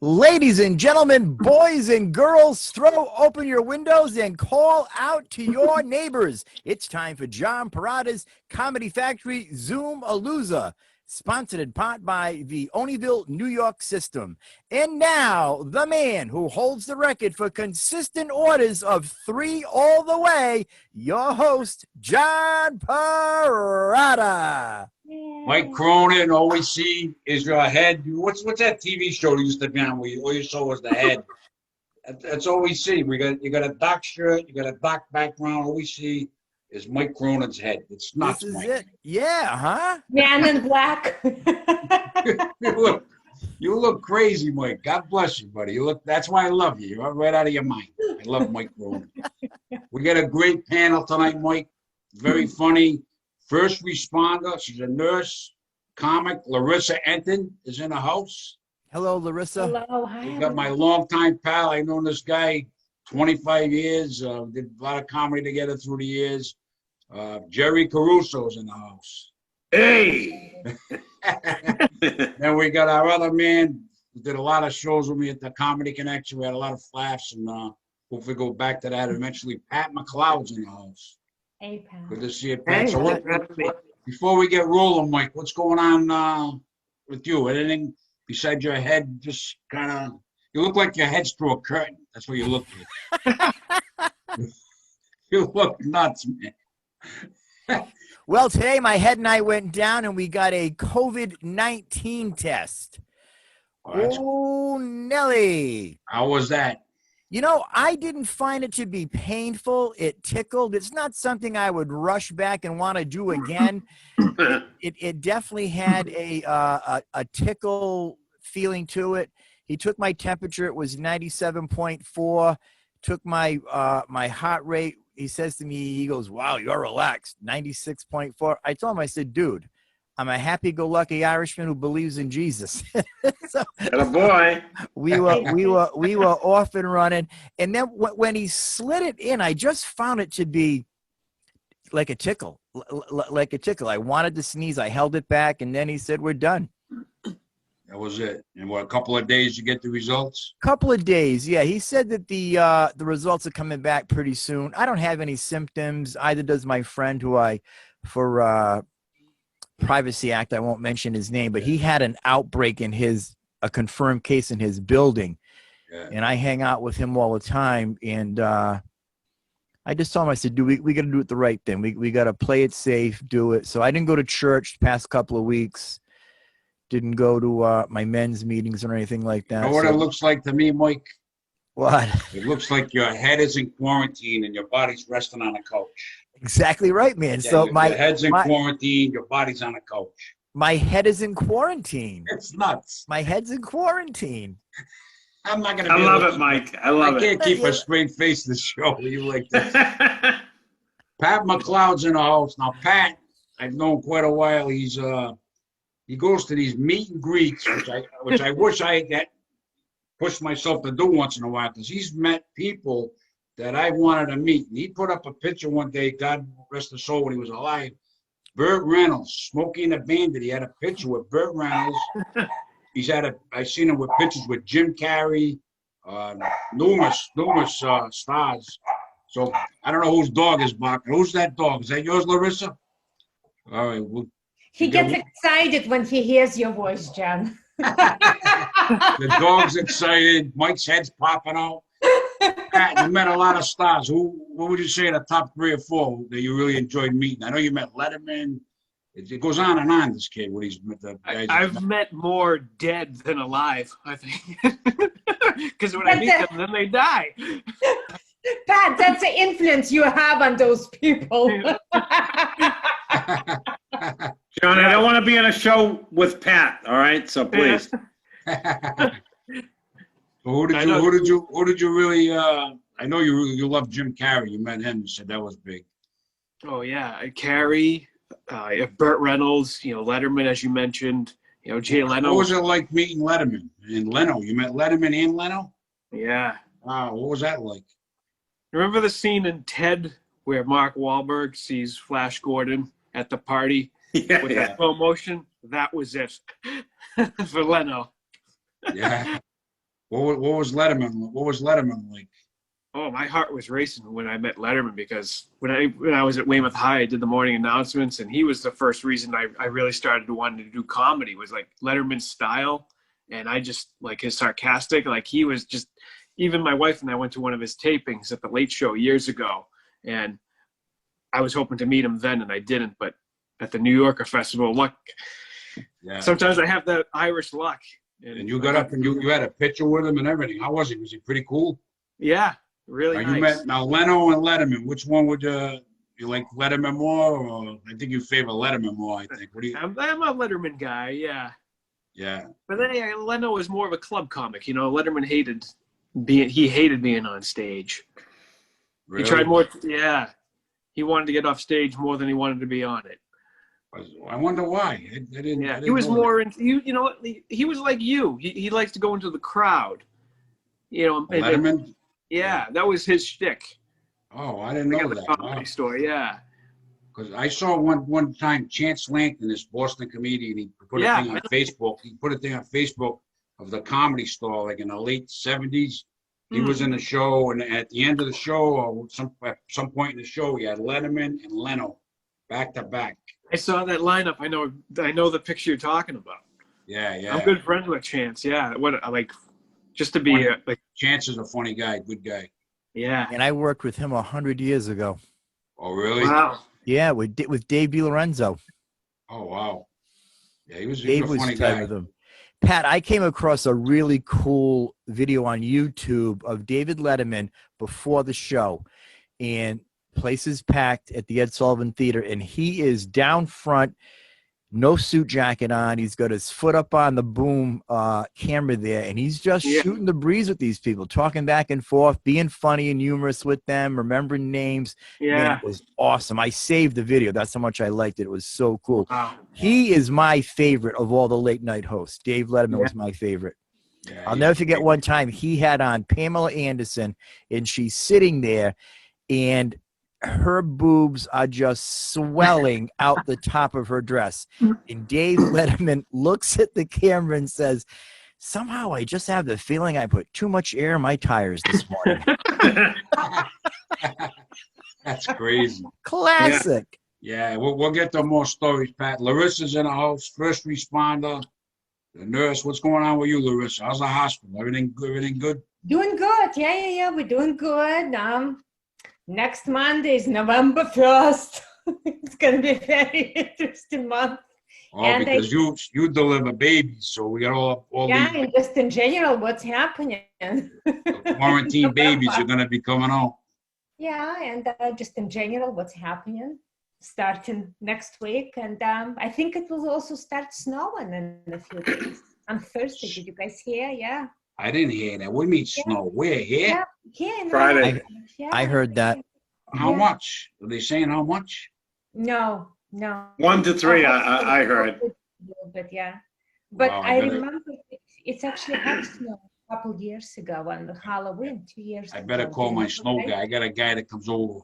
Ladies and gentlemen, boys and girls, throw open your windows and call out to your neighbors. It's time for John Perrotta's Comedy Factory Zoom-A-Loozah, sponsored in part by the Oneyville, New York system. And now, the man who holds the record for consistent orders of 3 all the way, your host, John Perrotta. Mike Cronin, always see is your head. What's that TV show that used to be on where all you saw was the head? That's all we see. You got a dark shirt, you got a dark background. All we see is Mike Cronin's head. It's nuts. This is Mike. it. Yeah, huh? Man in black. you look crazy, Mike. God bless you, buddy. That's why I love you. You're right out of your mind. I love Mike Cronin. We got a great panel tonight, Mike. Very funny. First responder, she's a nurse, comic. Larisa Entin is in the house. Hello, Larisa. Hello, hi. We got my longtime pal. I've known this guy 25 years. Did a lot of comedy together through the years. Jerry Caruso's in the house. Hey! Then we got our other man who did a lot of shows with me at the Comedy Connection. We had a lot of laughs, and hopefully go back to that eventually. Pat McLoud's in the house. Hey, Pat. Good to see you, Pat. Hey, So before we get rolling, Mike, what's going on with you? Anything besides your head? Just kind of, you look like your head's through a curtain. That's what you look like. You look nuts, man. Well, today my head and I went down and we got a COVID-19 test. Oh, Nelly. How was that? You know, I didn't find it to be painful. It tickled. It's not something I would rush back and want to do again. It definitely had a tickle feeling to it. He took my temperature. It was 97.4. Took my my heart rate. He says to me, he goes, "Wow, you're relaxed." 96.4. I told him, I said, "Dude, I'm a happy-go-lucky Irishman who believes in Jesus." So Atta boy. we were off and running. And then when he slid it in, I just found it to be like a tickle, like a tickle. I wanted to sneeze. I held it back, and then he said, "We're done." That was it. And what, a couple of days to get the results? Couple of days, yeah. He said that the results are coming back pretty soon. I don't have any symptoms. Either does my friend, who for Privacy Act, I won't mention his name, but he had an outbreak in a confirmed case in his building. Yeah. And I hang out with him all the time. And I just told him, I said, "Dude, we got to do it the right thing. We got to play it safe, do it." So I didn't go to church the past couple of weeks. Didn't go to my men's meetings or anything like that. You know what it looks like to me, Mike? What? It looks like your head is in quarantine and your body's resting on a couch. Exactly right, man. Yeah, So your head's in quarantine, your body's on a couch. My head is in quarantine. It's nuts. My head's in quarantine. I'm not gonna. I love it, Mike. I love I can't keep a straight face this show with you like this. Pat McLoud's in the house now. Pat, I've known quite a while. He goes to these meet and greets, which I wish I had pushed myself to do once in a while, because he's met people that I wanted to meet. And he put up a picture one day, God rest his soul, when he was alive. Burt Reynolds, Smokey and the Bandit. He had a picture with Burt Reynolds. I've seen him with pictures with Jim Carrey, numerous stars. So I don't know whose dog is barking. Who's that dog? Is that yours, Larisa? All right. Well, He gets excited when he hears your voice, John. the dog's excited. Mike's head's popping out. Pat, you met a lot of stars. What would you say are the top 3 or 4 that you really enjoyed meeting? I know you met Letterman. It goes on and on, this kid, when he's met the guys. I've met more dead than alive, I think. Because when I meet them, then they die. Pat, that's the influence you have on those people. John, I don't want to be on a show with Pat, all right? So please. Who did you really I know you love Jim Carrey. You met him, you said that was big. Oh yeah, Carrey, Burt Reynolds, Letterman, as you mentioned, Jay Leno. What was it like meeting Letterman and Leno? You met Letterman and Leno? Yeah. Wow, what was that like? Remember the scene in Ted where Mark Wahlberg sees Flash Gordon at the party with the slow motion? That was it for Leno. Yeah. What was Letterman? What was Letterman like? Oh, my heart was racing when I met Letterman because when I was at Weymouth High, I did the morning announcements, and he was the first reason I really started to want to do comedy, was like Letterman's style, and I just like his sarcastic. Like he was just, even my wife and I went to one of his tapings at the Late Show years ago, and I was hoping to meet him then, and I didn't. But at the New Yorker Festival, luck. Yeah. Sometimes I have that Irish luck. And you got up and you had a picture with him and everything. How was he? Was he pretty cool? Yeah, really Now, nice. you met now Leno and Letterman. Which one would you like Letterman more, or I think you favor Letterman more? I think. What do you? I'm a Letterman guy, yeah. Yeah. But then Leno was more of a club comic. You know, Letterman hated being on stage. Really? He tried more. Yeah, he wanted to get off stage more than he wanted to be on it. I wonder why. I didn't. Yeah, I didn't he was know more into you. You know, he was like you. He likes to go into the crowd. You know, that. Letterman. yeah, that was his shtick. Oh, I didn't know Like at that. the comedy store, yeah. Because I saw one time Chance Langton, this Boston comedian, he put a thing on Facebook. He put a thing on Facebook of the Comedy Store, like in the late '70s. He was in the show, and at the end of the show, or at some point in the show, he had Letterman and Leno back to back. I saw that lineup. I know the picture you're talking about. Yeah, yeah. I'm good friends with Chance. Yeah, what like just to be like. Chance is a funny guy, good guy. Yeah. And I worked with him 100 years ago. Oh, really? Wow. Yeah, with Dave DiLorenzo. Oh, wow. Yeah, he was Dave a was funny tight guy. with him. Pat, I came across a really cool video on YouTube of David Letterman before the show, and places packed at the Ed Sullivan Theater, and he is down front, no suit jacket on. He's got his foot up on the boom camera there, and he's just shooting the breeze with these people, talking back and forth, being funny and humorous with them, remembering names. Yeah. Man, it was awesome. I saved the video. That's how much I liked it. It was so cool. Wow. He is my favorite of all the late night hosts. Dave Letterman was my favorite. Yeah, I'll never forget one time he had on Pamela Anderson, and she's sitting there, and her boobs are just swelling out the top of her dress. And Dave Letterman looks at the camera and says, "Somehow I just have the feeling I put too much air in my tires this morning." That's crazy. Classic. Yeah, we'll get to more stories, Pat. Larissa's in the house, first responder, the nurse. What's going on with you, Larissa? How's the hospital? Everything good? Doing good. Yeah. We're doing good. Next Monday is November 1st. It's going to be a very interesting month. Oh, And because you deliver babies, so we got all Yeah, these and just in general, what's happening. quarantine babies are going to be coming on. Yeah, and just in general, what's happening starting next week. And I think it will also start snowing in a few days. On Thursday, did you guys hear? Yeah. I didn't hear that. What do you mean snow? Where? Here? Yeah. No, Friday. yeah. I heard that. How Yeah. much? Are they saying how much? No. 1 to 3, I heard. But yeah. But Wow, I I better- remember it's actually had snow a couple years ago on Halloween, 2 years ago. I better call my snow guy. I got a guy that comes over.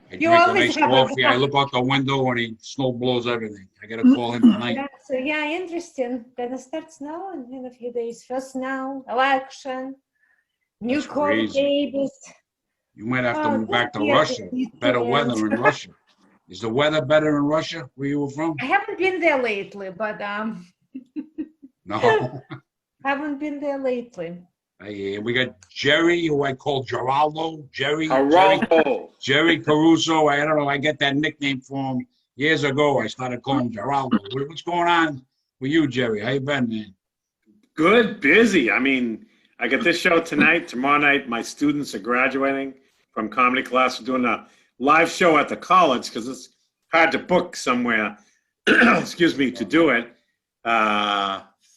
I You drink a always nice have a coffee. I guy. look out the window and he snow blows everything. I got to call him tonight. Yeah, so yeah, interesting. Gonna start snowing in a few days. First snow, election, new That's COVID crazy. babies. You might have to Oh, move back to yeah, Russia. these Better kids. weather in Russia. Is the weather better in Russia where you were from? I haven't been there lately, but No. haven't been there lately. We got Jerry, who I call Geraldo. Jerry Caruso. I don't know. I get that nickname from him years ago. I started calling him Geraldo. What's going on with you, Jerry? How you been, man? Good, busy. I mean, I got this show tonight. Tomorrow night, my students are graduating from comedy class. We're doing a live show at the college because it's hard to book somewhere, excuse me, to do it.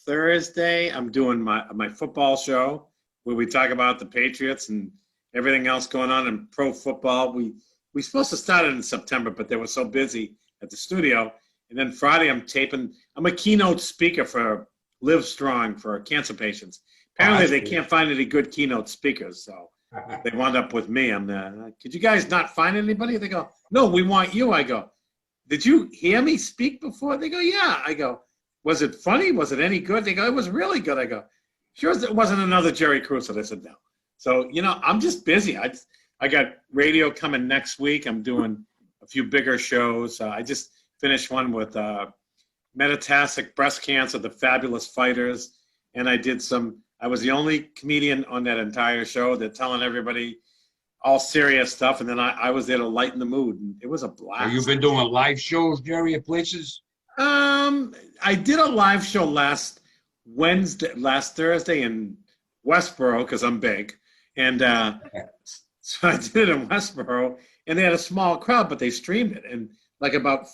Thursday, I'm doing my football show where we talk about the Patriots and everything else going on in pro football. We supposed to start it in September, but they were so busy at the studio. And then Friday, I'm a keynote speaker for Live Strong for cancer patients. Apparently, they can't find any good keynote speakers, so they wound up with me. I'm the, could you guys not find anybody? They go, no, we want you. I go, did you hear me speak before? They go, yeah. I go, was it funny? Was it any good? They go, it was really good. I go, sure as it wasn't another Jerry Caruso. They said no. So, you know, I'm just busy. I got radio coming next week. I'm doing a few bigger shows. I just finished one with metastatic breast cancer, the Fabulous Fighters. And I was the only comedian on that entire show. They're telling everybody all serious stuff. And then I was there to lighten the mood. And it was a blast. Have you been doing live shows, Jerry, at places? I did a live show last Thursday in Westboro because I'm big. And so I did it in Westboro. And they had a small crowd, but they streamed it. And like about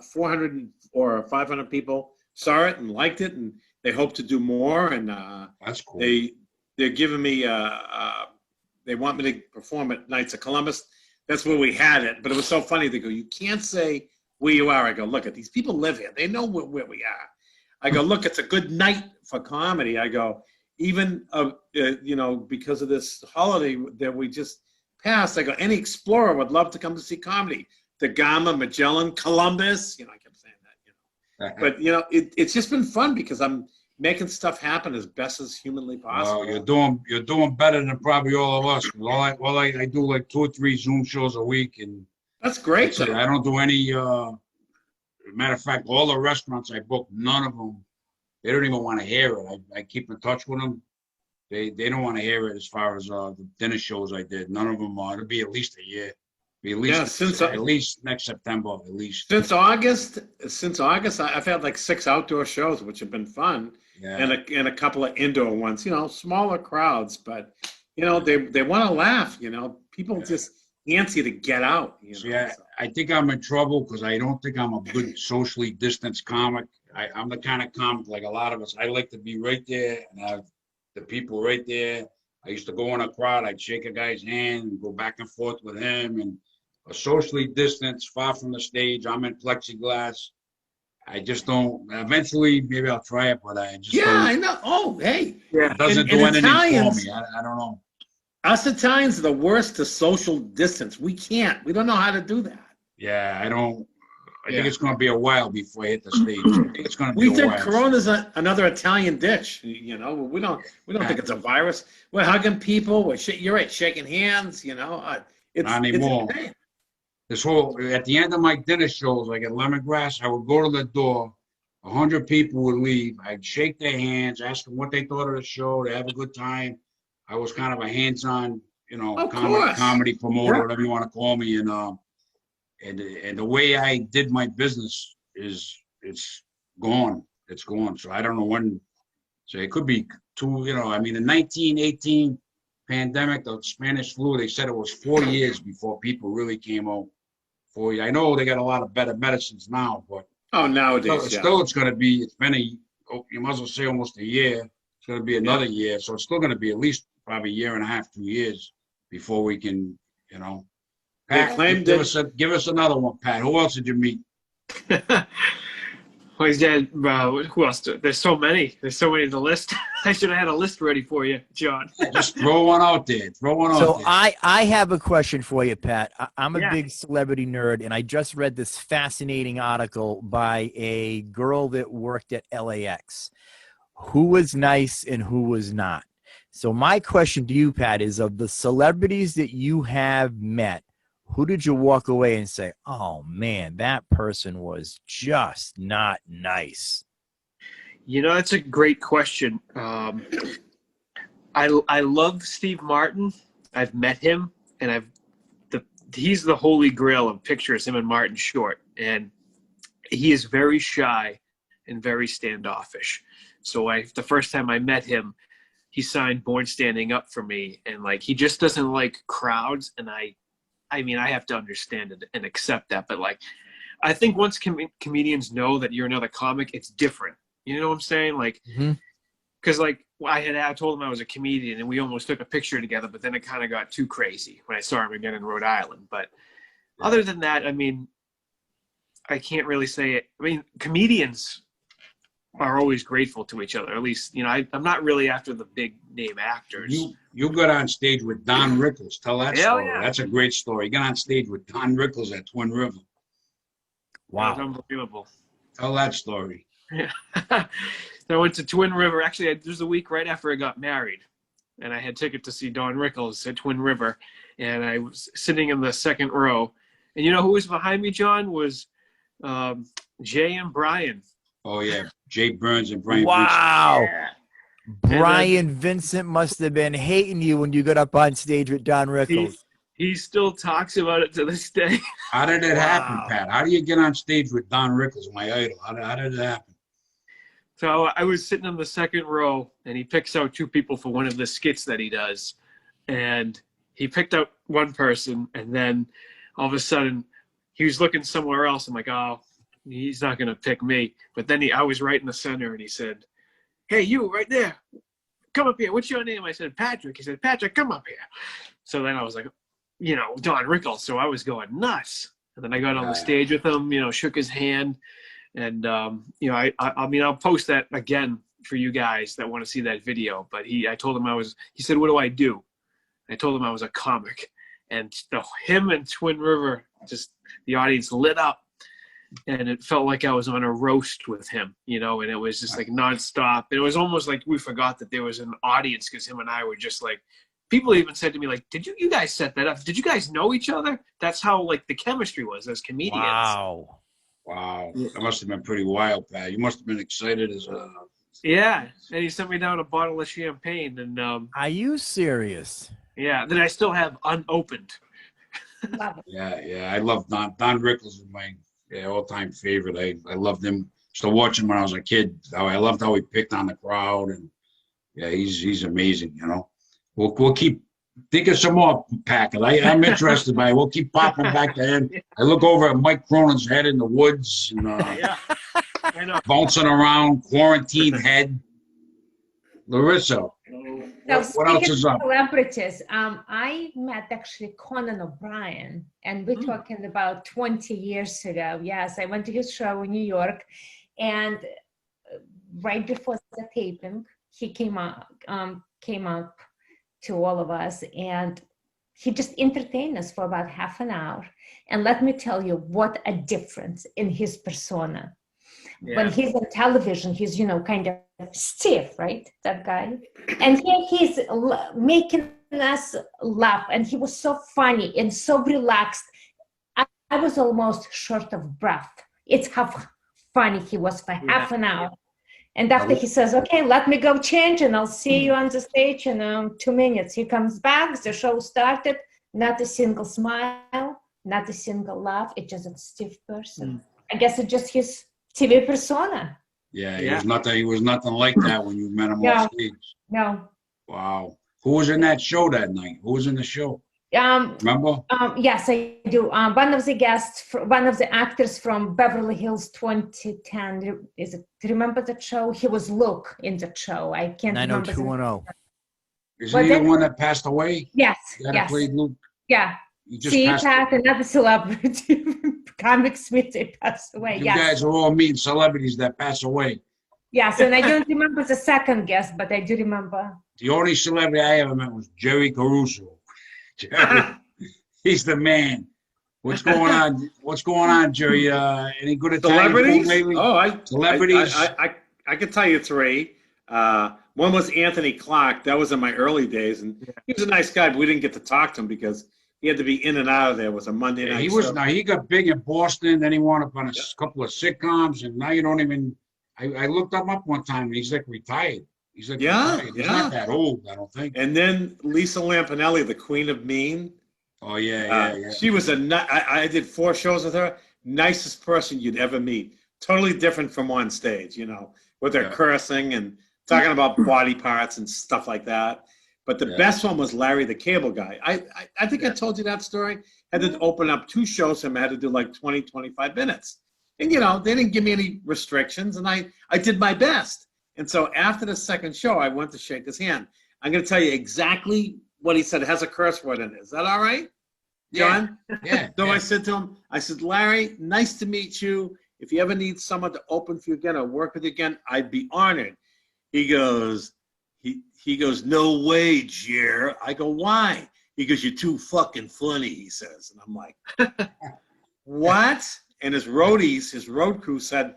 400 or 500 people saw it and liked it. And they hope to do more. And That's cool. They're giving me they want me to perform at Knights of Columbus. That's where we had it. But it was so funny. They go, you can't say where you are. I go, look, these people live here. They know where we are. I go, look, it's a good night for comedy. I go, even you know, because of this holiday that we just passed, I go, any explorer would love to come to see comedy. Da Gama, Magellan, Columbus. You know, I kept saying that. You know, but you know, it's just been fun because I'm making stuff happen as best as humanly possible. Well, you're doing better than probably all of us. All I do like 2 or 3 Zoom shows a week, and that's great. I don't do any. Matter of fact, all the restaurants I book, none of them, they don't even want to hear it. I keep in touch with them. They don't want to hear it as far as the dinner shows I did. None of them. It'll be at least a year. Be at least at least next September. At least since August, I've had like 6 outdoor shows, which have been fun. Yeah. And a couple of indoor ones, you know, smaller crowds, but you know, they want to laugh, you know, people just antsy to get out. You know, yeah, so. I think I'm in trouble because I don't think I'm a good socially distanced comic. I'm the kind of comic like a lot of us. I like to be right there and have the people right there. I used to go in a crowd, I'd shake a guy's hand and go back and forth with him, and a socially distanced, far from the stage. I'm in plexiglass. I just don't. Eventually, maybe I'll try it, but I just don't. I know. Oh, hey. Yeah. It doesn't do anything for me. I don't know. Us Italians are the worst to social distance. We can't. We don't know how to do that. Yeah, I don't. I think it's going to be a while before I hit the stage. I think it's going to be a while. We think Corona's another Italian dish. You know, we don't think it's a virus. We're hugging people. You're right, shaking hands. You know, not anymore. This whole, at the end of my dinner shows, like at Lemongrass, I would go to the door, 100 people would leave. I'd shake their hands, ask them what they thought of the show, to have a good time. I was kind of a hands-on, you know, comedy promoter, whatever you want to call me. And the way I did my business it's gone. It's gone. So I don't know when. So it could be the 1918 pandemic, the Spanish flu, they said it was 4 years before people really came out. I know they got a lot of better medicines now, but nowadays, still it's going to be. It's been you might as well say almost a year. It's going to be another year, so it's still going to be at least probably a year and a half, 2 years before we can, you know. Pat, give us another one, Pat. Who else did you meet? Well, who else? There's so many. There's so many in the list. I should have had a list ready for you, John. Just throw one out there. So I have a question for you, Pat. I'm a big celebrity nerd, and I just read this fascinating article by a girl that worked at LAX. Who was nice and who was not? So my question to you, Pat, is of the celebrities that you have met, who did you walk away and say, oh, man, that person was just not nice? You know, that's a great question. I love Steve Martin. I've met him, and he's the holy grail of pictures, him and Martin Short. And he is very shy and very standoffish. So the first time I met him, he signed Born Standing Up for me. And, like, he just doesn't like crowds, and I mean, I have to understand it and accept that. But, like, I think once comedians know that you're another comic, it's different. You know what I'm saying? Like, because, like, I told him I was a comedian, and we almost took a picture together, but then it kind of got too crazy when I saw him again in Rhode Island. But other than that, I mean, I can't really say it. I mean, comedians are always grateful to each other. At least, you know, I'm not really after the big name actors. You got on stage with Don Rickles. Tell that story. Yeah. That's a great story. You got on stage with Don Rickles at Twin River. Wow. That was unbelievable. Tell that story. Yeah. So I went to Twin River. Actually, it was the week right after I got married, and I had ticket to see Don Rickles at Twin River, and I was sitting in the second row. And you know who was behind me, John? Was Jay and Brian. Oh yeah, Jay Burns and Brian. Wow. Yeah. Brian Vincent must have been hating you when you got up on stage with Don Rickles. He still talks about it to this day. How did it happen, Wow. Pat? How do you get on stage with Don Rickles, my idol? How did it happen? So I was sitting in the second row, and he picks out two people for one of the skits that he does. And he picked out one person, and then all of a sudden, he was looking somewhere else. I'm like, oh, he's not going to pick me. But then I was right in the center, and he said, hey, you right there, come up here. What's your name? I said, Patrick. He said, Patrick, come up here. So then I was like, Don Rickles. So I was going nuts. And then I got on the stage with him, shook his hand. And, I mean, I'll post that again for you guys that want to see that video. But I told him he said, what do I do? I told him I was a comic. And him and Twin River, just the audience lit up. And it felt like I was on a roast with him, and it was just like nonstop. It was almost like we forgot that there was an audience because him and I were just like, people even said to me, like, did you guys set that up? Did you guys know each other? That's how, like, the chemistry was as comedians. Wow. That must have been pretty wild, Pat. You must have been excited as a... Yeah. And he sent me down a bottle of champagne. And Are you serious? yeah, that I still have unopened. Love it. Yeah. I love Don. Don Rickles is my all-time favorite. I loved him. Used to watch him when I was a kid. I loved how he picked on the crowd, and he's amazing. We'll keep thinking some more, Pat. I'm interested by it. We'll keep popping back to him. I look over at Mike Cronin's head in the woods, and Yeah. I know. bouncing around, quarantined head. Larisa, Now, what else speaking is of up? celebrities, I met actually Conan O'Brien, and we're talking about 20 years ago. Yes, I went to his show in New York, and right before the taping, he came up to all of us, and he just entertained us for about half an hour. And let me tell you, what a difference in his persona. Yeah. When he's on television, he's, kind of stiff, right? That guy. And here he's making us laugh. And he was so funny and so relaxed. I was almost short of breath. It's how funny he was for half an hour. And after he says, okay, let me go change and I'll see you on the stage in 2 minutes. He comes back, the show started, not a single smile, not a single laugh. It's just a stiff person. I guess it's just his TV persona. Yeah, he was nothing like that when you met him on stage. No. Wow. Who was in that show that night? Who was in the show? Remember? Yes, I do. One of the guests, one of the actors from Beverly Hills 2010. Do you remember that show? He was Luke in the show. I can't remember. 90210. Isn't he the one that passed away? Yes. That played Luke? Yeah. He just See, passed Pat, another celebrity, Comic Smith, they passed away. You guys are all meeting celebrities that pass away. Yes, and I don't remember the second guest, but I do remember. The only celebrity I ever met was Jerry Caruso. Jerry, he's the man. What's going on? What's going on, Jerry? Any good Italian food Celebrities? lately? Oh, Celebrities. I could tell you three. One was Anthony Clark. That was in my early days, and he was a nice guy, but we didn't get to talk to him because he had to be in and out of there. It was a Monday night. He got big in Boston. Then he wound up on a couple of sitcoms, and now you don't even. I looked him up one time, and he's like retired. He's like retired. He's not that old, I don't think. And then Lisa Lampanelli, the Queen of Mean. Oh yeah. She was I did 4 shows with her. Nicest person you'd ever meet. Totally different from on stage, with her cursing and talking about body parts and stuff like that. But the best one was Larry the Cable Guy. I think I told you that story. Had to open up 2 shows for him. I had to do like 20, 25 minutes. And, they didn't give me any restrictions, and I did my best. And so after the second show, I went to shake his hand. I'm going to tell you exactly what he said. It has a curse word in it. Is that all right, John? Yeah. So I said to him, Larry, nice to meet you. If you ever need someone to open for you again or work with you again, I'd be honored. He goes, no way, Jer. I go, why? He goes, you're too fucking funny, he says. And I'm like, what? And his roadies, his road crew said,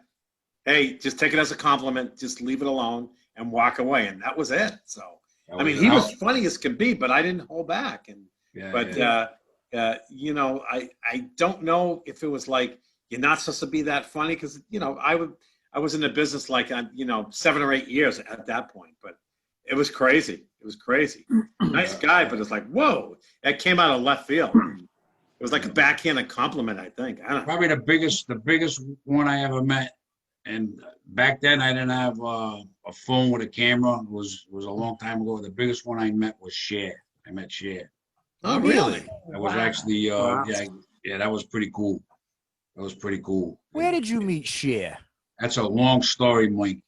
hey, just take it as a compliment, just leave it alone and walk away. And that was it. So, That I mean, was he out. was funny as could be, but I didn't hold back. And, Yeah, but, yeah. you know, I don't know if it was like, you're not supposed to be that funny. Cause you know, I was in the business like, you know, 7 or 8 years at that point, but it was crazy. It was crazy. Nice guy, but it's like, whoa, that came out of left field. It was like a backhanded compliment, I think. I don't know. Probably the biggest one I ever met. And back then I didn't have a phone with a camera. It was a long time ago. The biggest one I met was Cher. I met Cher. Oh, really? That was Wow. actually, Wow. yeah, that was pretty cool. That was pretty cool. Where did you meet Cher? That's a long story, Mike.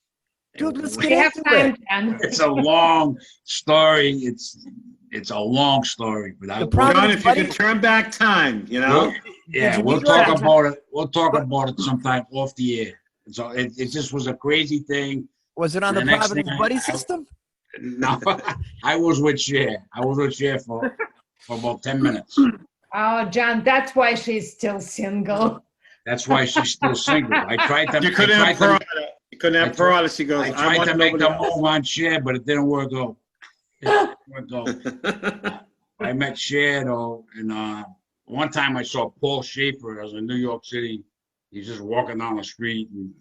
Dude, let's We get have into time, it. John. It's a long story. It's a long story, but The problem- John, if you could turn back time, you know? yeah, you we'll meet talk her? about it. We'll talk about it sometime off the air. So it just was a crazy thing. Was it on the The next Providence thing Buddy I- system? No, I was with Cher. I was with Cher for about 10 minutes. Oh, John, that's why she's still single. That's why she's still single. I tried to. You couldn't have Perrotta. You couldn't have Perrotta. She goes, I I tried want to make the nobody move on Cher, but it didn't work out. It didn't work out. else. I met Cher though, and one time I saw Paul Schaefer. I was in New York City. He's just walking down the street, and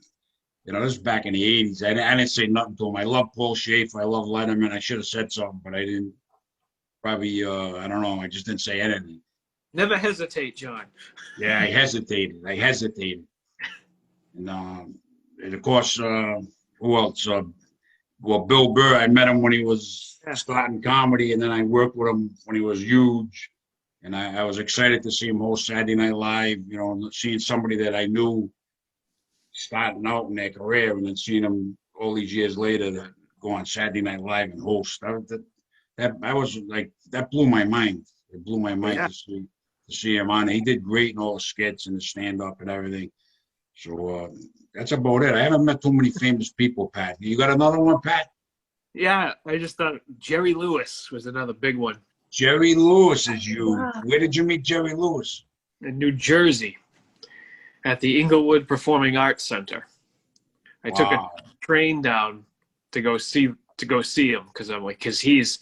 you know, this is back in the '80s. I didn't say nothing to him. I love Paul Schaefer. I love Letterman. I should have said something, but I didn't. Probably, I don't know. I just didn't say anything. Never hesitate, John. Yeah, I hesitated. And of course, who else? Well, Bill Burr. I met him when he was starting comedy, and then I worked with him when he was huge. And I was excited to see him host Saturday Night Live. You know, seeing somebody that I knew starting out in their career, and then seeing him all these years later to go on Saturday Night Live and host. I was like, that blew my mind. It blew my mind to see him on. He did great in all the skits and the stand-up and everything. So that's about it. I haven't met too many famous people, Pat. You got another one, Pat? Yeah, I just thought Jerry Lewis was another big one Jerry Lewis is you. Where did you meet Jerry Lewis? in New Jersey at the Inglewood Performing Arts Center. I took a Wow. train down to go see him because he's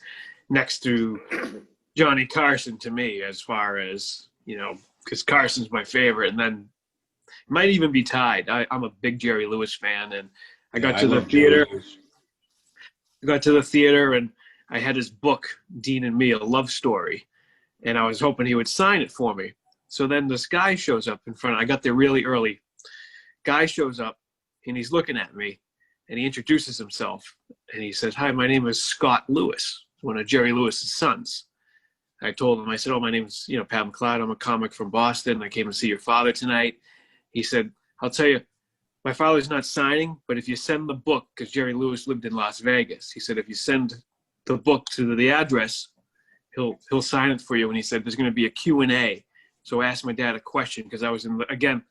next to Johnny Carson to me as far as, you know, because Carson's my favorite, and then it might even be tied. I'm a big Jerry Lewis fan, and I got to the love Jerry theater. Lewis. I got to the theater, and I had his book, Dean and Me, a love story, and I was hoping he would sign it for me. So then this guy shows up in front. I got there really early. Guy shows up, and he's looking at me, and he introduces himself, and he says, "Hi, my name is Scott Lewis, one of Jerry Lewis's sons." I told him, I said, "Oh, my name's, you know, Pat McLoud. I'm a comic from Boston. I came to see your father tonight." He said, "I'll tell you, my father's not signing, but if you send the book," because Jerry Lewis lived in Las Vegas. He said, "if you send the book to the address, he'll sign it for you." And he said, "There's going to be a Q&A. So I asked my dad a question because I was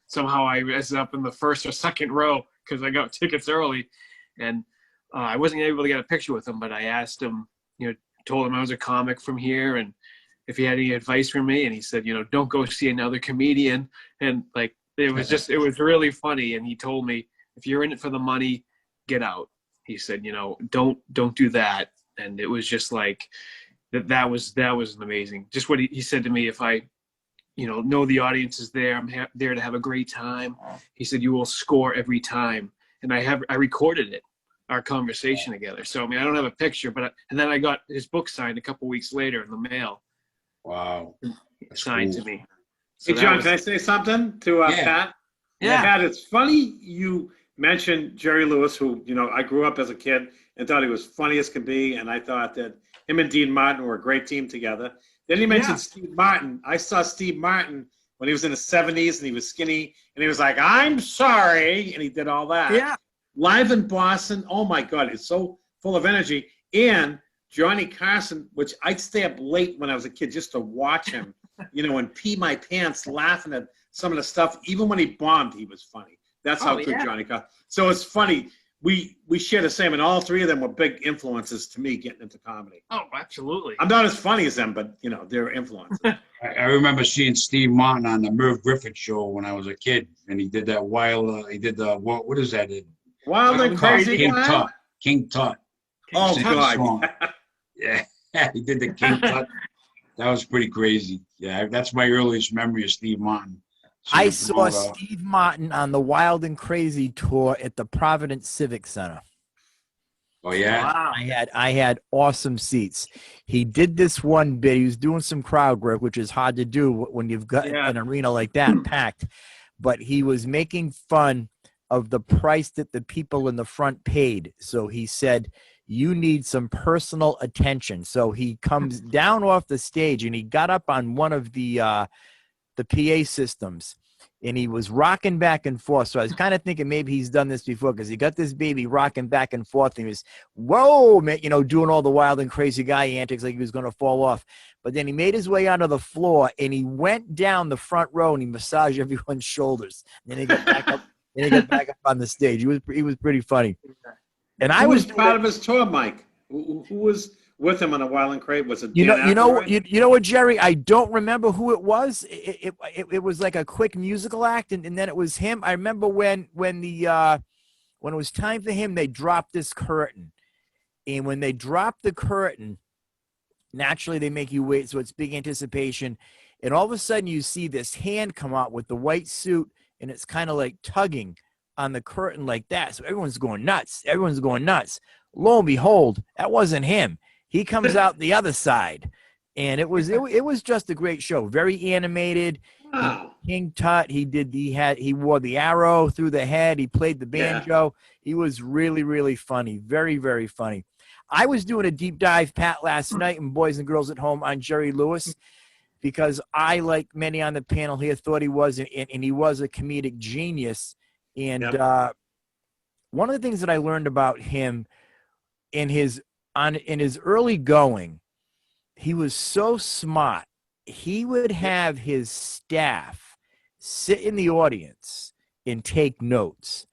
somehow I was up in the first or second row because I got tickets early. And I wasn't able to get a picture with him, but I asked him, you know, told him I was a comic from here and if he had any advice for me. And he said, you know, don't go see another comedian. And like, it was really funny. And he told me, if you're in it for the money, get out. He said, you know, don't do that. And it was just like, that was amazing. Just what he said to me, if I, you know the audience is there, I'm there to have a great time. He said, you will score every time. And I recorded it, our conversation together. So, I mean, I don't have a picture, and then I got his book signed a couple weeks later in the mail. Wow. That's Signed cool. to me. So Hey, that John, was- can I say something to Yeah. Pat? Yeah. Pat, it's funny you mentioned Jerry Lewis, who, you know, I grew up as a kid and thought he was funny as could be. And I thought that him and Dean Martin were a great team together. Then he mentioned Yeah. Steve Martin. I saw Steve Martin when he was in the 70s and he was skinny and he was like, "I'm sorry." And he did all that. Yeah. Live in Boston. Oh my God. It's so full of energy. And Johnny Carson, which I'd stay up late when I was a kid just to watch him, you know, and pee my pants laughing at some of the stuff. Even when he bombed, he was funny. That's how Oh, good yeah. Johnny Carson. So it's funny. we share the same, and all three of them were big influences to me getting into comedy. Oh, absolutely. I'm not as funny as them, but they're influences. I remember seeing Steve Martin on the Merv Griffith show when I was a kid, and he did that wild. He did the what is that? Wild and Crazy King Guy? Tut. King Tut. Oh Sing the God! song. Yeah, he did the King Tut. That was pretty crazy. Yeah, that's my earliest memory of Steve Martin. I saw Steve Martin on the Wild and Crazy tour at the Providence Civic Center. Oh yeah. Wow. I had awesome seats. He did this one bit. He was doing some crowd work, which is hard to do when you've got an arena like that packed. But he was making fun of the price that the people in the front paid. So he said, "You need some personal attention." So he comes down off the stage and he got up on one of the PA systems, and he was rocking back and forth. So I was kind of thinking maybe he's done this before, because he got this baby rocking back and forth, and he was, whoa, man, doing all the Wild and Crazy Guy antics like he was going to fall off. But then he made his way onto the floor, and he went down the front row, and he massaged everyone's shoulders. And then he got back up. Then he got back up on the stage. He was pretty funny. And I was part of his tour, Mike. Who was with him on a Wild and Crazy? Was it you Dan know Aykroyd? what, Jerry? I don't remember who it was. It was like a quick musical act, and then it was him. I remember when it was time for him, they dropped this curtain, and when they dropped the curtain, naturally they make you wait, so it's big anticipation, and all of a sudden you see this hand come out with the white suit, and it's kind of like tugging on the curtain like that. So everyone's going nuts. Lo and behold, that wasn't him. He comes out the other side, and it was just a great show. Very animated. Wow. King Tut. He wore the arrow through the head. He played the banjo. He was really, really funny. Very, very funny. I was doing a deep dive, Pat, last night, and boys and girls at home, on Jerry Lewis, because I, like many on the panel here, thought he was, and he was a comedic genius. And one of the things that I learned about him in his early going, he was so smart. He would have his staff sit in the audience and take notes.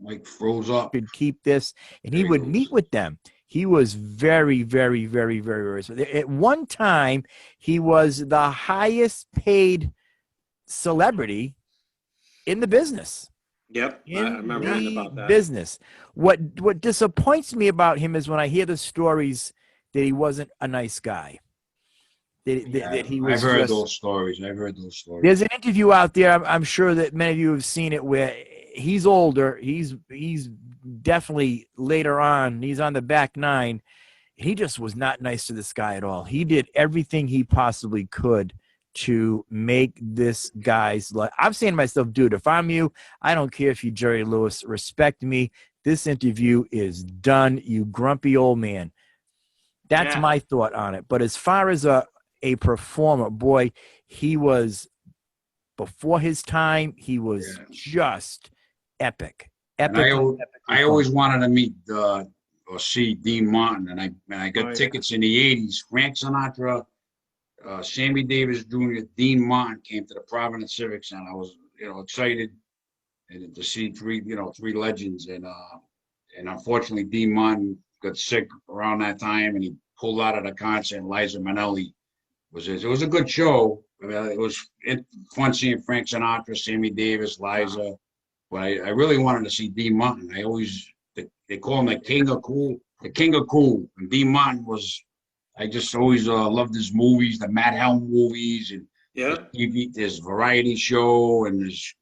Mike froze up. Could keep this, and he would meet with them. He was very, very, very, very, very. At one time, he was the highest paid celebrity in the business. Yep, I remember reading about that. Business. What disappoints me about him is when I hear the stories that he wasn't a nice guy. That he was. I've heard those stories. There's an interview out there. I'm sure that many of you have seen it, where he's older. He's definitely later on. He's on the back nine. He just was not nice to this guy at all. He did everything he possibly could to make this guy's life. I'm saying to myself, dude, if I'm you, I don't care if you Jerry Lewis, respect me. This interview is done, you grumpy old man. That's my thought on it. But as far as a performer, boy, he was, before his time, he was just epic. I always wanted to meet or see Dean Martin, and I got tickets in the 80s. Frank Sinatra, Sammy Davis Jr., Dean Martin came to the Providence Civic Center. I was, excited to see three legends, and unfortunately Dean Martin got sick around that time, and he pulled out of the concert. And Liza Minnelli it was a good show. It was fun seeing Frank Sinatra, Sammy Davis, Liza, but I really wanted to see Dean Martin. They call him the King of Cool, and Dean Martin was. I just always loved his movies, the Matt Helm movies, and his variety show, and his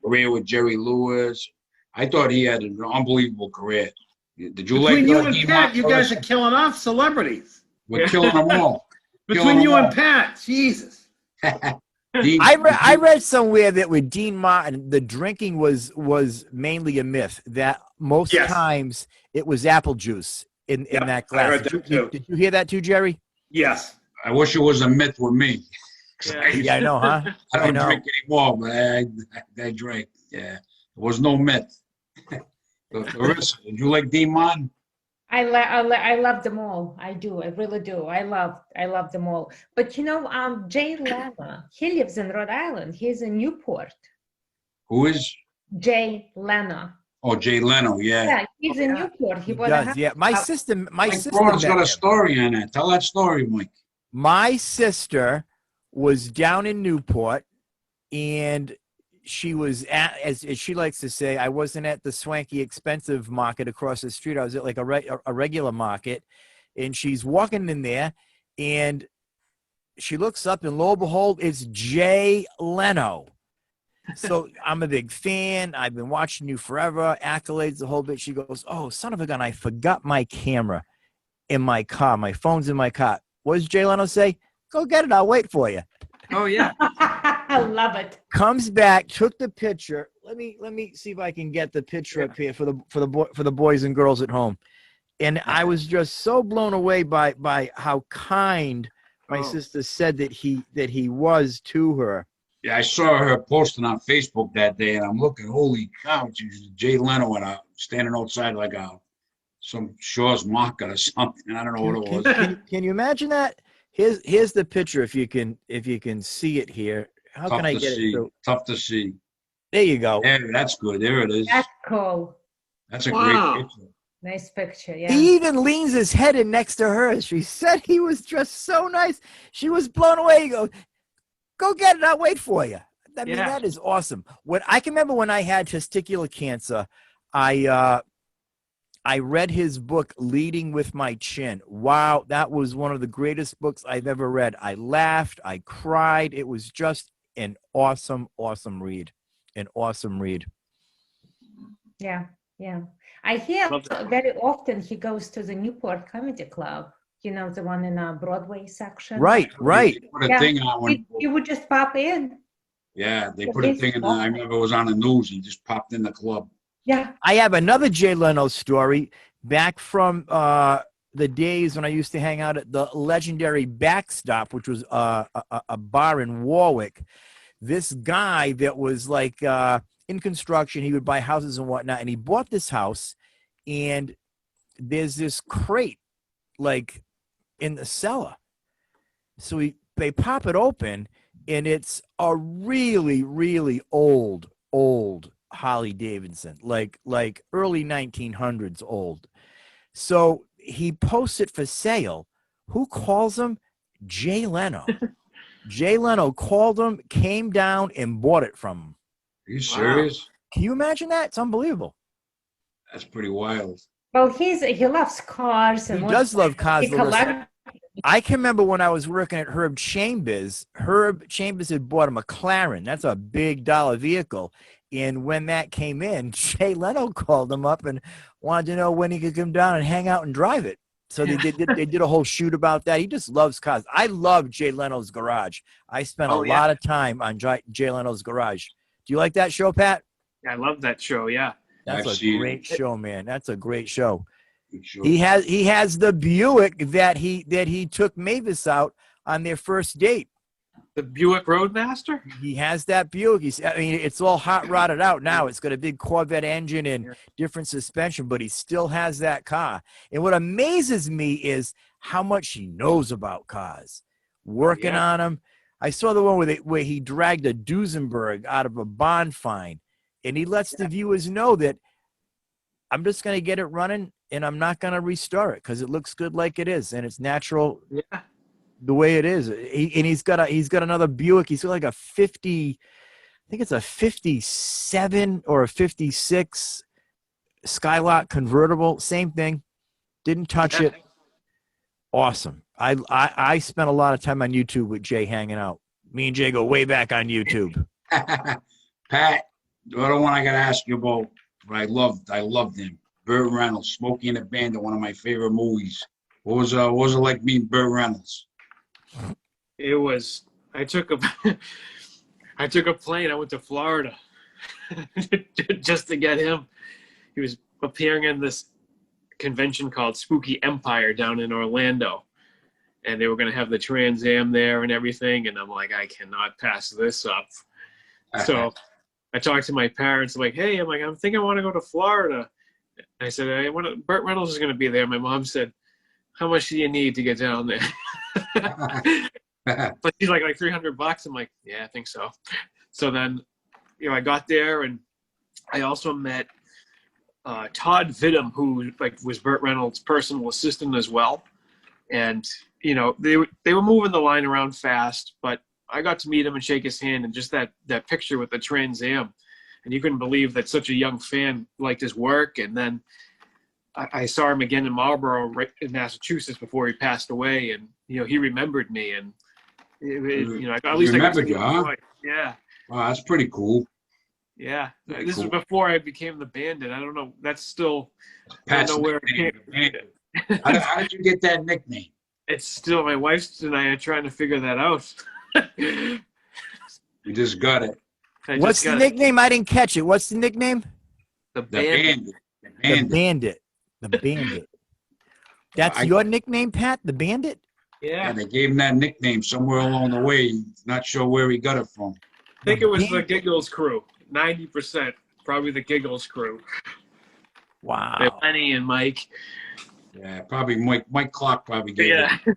career with Jerry Lewis. I thought he had an unbelievable career. Did you Between like you and Dean Pat, Martin? you guys are killing off celebrities. We're killing them all. Between you and Pat, Jesus. I read somewhere that with Dean Martin, the drinking was mainly a myth. That most times it was apple juice in that glass. I heard that too. Did you hear that too, Jerry? Yes. I wish it was a myth with me. Yeah, I know, huh? I don't drink anymore, but I drank. Yeah, there was no myth. Larisa, did you like Dean Martin? I love them all. I do. I really do. I love them all. But Jay Leno, he lives in Rhode Island. He's in Newport. Who is? Jay Leno. Oh, Jay Leno. Yeah. Yeah, he's in Newport. He bought a does. house. Yeah, my out- sister Mike met Cronin's got him. a story on that. Tell that story, Mike. My sister was down in Newport, and she was at, as she likes to say, I wasn't at the swanky, expensive market across the street. I was at like a regular market, and she's walking in there, and she looks up, and lo and behold, it's Jay Leno. So I'm a big fan. I've been watching you forever. Accolades, the whole bit. She goes, "Oh, son of a gun! I forgot my camera in my car. My phone's in my car." What does Jay Leno say? "Go get it. I'll wait for you." Oh yeah. I love it. Comes back, took the picture. Let me see if I can get the picture up here for the boys and girls at home. And I was just so blown away by how kind my sister said that he was to her. Yeah, I saw her posting on Facebook that day, and I'm looking, holy cow, she's Jay Leno and standing outside like some Shaw's market or something. I don't know what it was. Can you imagine that? Here's the picture if you can see it here. How Tough can I to get see. it? So, Tough to see. there you go. Yeah, that's good. There it is. That's cool. That's a Wow. great picture. Nice picture. Yeah. He even leans his head in next to hers. She said he was just so nice. She was blown away. He goes, "Go get it. I'll wait for you." I mean, Yeah. that is awesome. I can remember when I had testicular cancer, I read his book, Leading with My Chin. Wow, that was one of the greatest books I've ever read. I laughed. I cried. It was just an awesome, awesome read. An awesome read. Yeah. Yeah. I hear Love that. very often he goes to the Newport Comedy Club. You know, the one in Broadway section. Right. They put a Yeah. thing on when, He would just pop in. yeah, they put a thing in. I remember it was on the news. He just popped in the club. Yeah. I have another Jay Leno story back from the days when I used to hang out at the legendary Backstop, which was a bar in Warwick. This guy that was like in construction, he would buy houses and whatnot, and he bought this house, and there's this crate like in the cellar. So they pop it open, and it's a really, really old Harley Davidson, like early 1900s old. So he posts it for sale. Who calls him? Jay Leno. Jay Leno called him, came down, and bought it from him. Are you serious? Can you imagine that? It's unbelievable. That's pretty wild. Well, he loves cars. He And does love cars. He Larissa. collects. I can remember when I was working at Herb Chambers. Herb Chambers had bought a McLaren. That's a big dollar vehicle. And when that came in, Jay Leno called him up and wanted to know when he could come down and hang out and drive it. So they did a whole shoot about that. He just loves cars. I love Jay Leno's Garage. I spent a lot of time on Jay Leno's Garage. Do you like that show, Pat? I love that show. Yeah. That's I've a seen great show, man. That's a great show. Good show. He has the Buick that he took Mavis out on their first date. The Buick Roadmaster. He has that Buick. It's all hot rodded out now. It's got a big Corvette engine and different suspension, but he still has that car. And what amazes me is how much he knows about cars. Working on them. I saw the one where he dragged a Duesenberg out of a bond fine, and he lets the viewers know that I'm just going to get it running, and I'm not going to restore it because it looks good like it is, and it's natural. Yeah. The way it is. He's got another Buick. He's got like a 50, I think it's a 57 or a 56 Skylark convertible. Same thing. Didn't touch it. Awesome. I spent a lot of time on YouTube with Jay hanging out. Me and Jay go way back on YouTube. Pat, the other one I got to ask you about, but I loved him. Burt Reynolds, Smokey and the Bandit, one of my favorite movies. What was it like meeting Burt Reynolds? It was. I took a plane. I went to Florida just to get him. He was appearing in this convention called Spooky Empire down in Orlando, and they were going to have the Trans Am there and everything. And I'm like, I cannot pass this up. So I talked to my parents. I'm like, hey, I think I want to go to Florida. I said, Burt Reynolds is going to be there. My mom said, how much do you need to get down there? But she's like $300. I'm like, yeah, I think so. So then I got there, and I also met Todd Vidham, who was Burt Reynolds' personal assistant as well. And they were moving the line around fast, but I got to meet him and shake his hand, and just that picture with the Trans Am, and you couldn't believe that such a young fan liked his work. And then I saw him again in Marlborough, right in Massachusetts, before he passed away, and he remembered me, and at least remembered you, huh? Yeah. Wow, that's pretty cool. Yeah, Very this cool. is before I became the Bandit. I don't know. That's still. Pat's I don't know where it nickname, came. How did you get that nickname? It's still, my wife and I are trying to figure that out. You just got it. What's the nickname? I didn't catch it. What's the nickname? The The Bandit. Bandit. The Bandit. The Bandit. That's your nickname, Pat? The Bandit? Yeah. Yeah, they gave him that nickname somewhere along the way. Not sure where he got it from. I think it was the Giggles crew. 90%. Probably the Giggles crew. Wow. Lenny and Mike. Yeah, probably Mike Clark probably gave it. Yeah.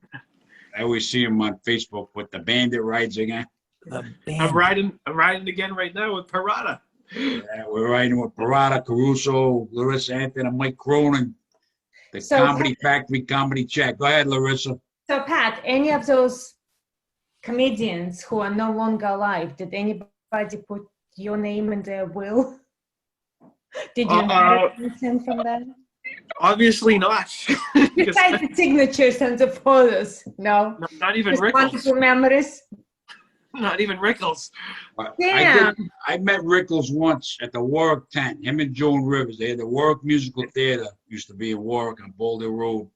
I always see him on Facebook with the Bandit rides again. The I'm Bandit. riding again right now with Perrotta. Yeah, we're riding with Perrotta, Caruso, Larisa Entin, and Mike Cronin. The So- Comedy Factory Comedy Chat. Go ahead, Larisa. So, Pat, any of those comedians who are no longer alive, did anybody put your name in their will? Did you inherit anything from them? Obviously not. Besides the signatures and the photos, no. Not even Just Rickles. wonderful memories. Not even Rickles. Yeah. I met Rickles once at the Warwick tent. Him and Joan Rivers. They had the Warwick Musical Theater. Used to be in Warwick on Boulder Road.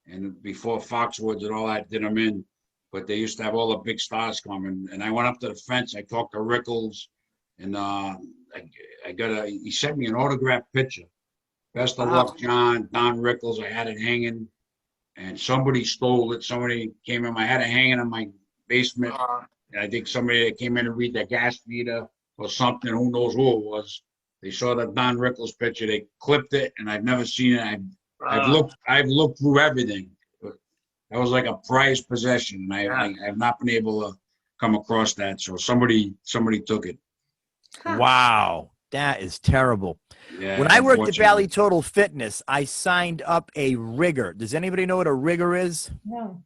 And before Foxwoods and all that did them in. But they used to have all the big stars coming. And I went up to the fence. I talked to Rickles. And he sent me an autographed picture. Best of luck, John. Don Rickles. I had it hanging. And somebody stole it. Somebody came in. I had it hanging in my basement. I think somebody that came in to read the gas meter or something, who knows who it was. They saw the Don Rickles picture. They clipped it, and I've never seen it. I've looked through everything. But that was like a prized possession, and I have not been able to come across that. So somebody took it. Wow. That is terrible. Yeah, When I worked at unfortunately. Valley Total Fitness, I signed up a rigger. Does anybody know what a rigger is? No.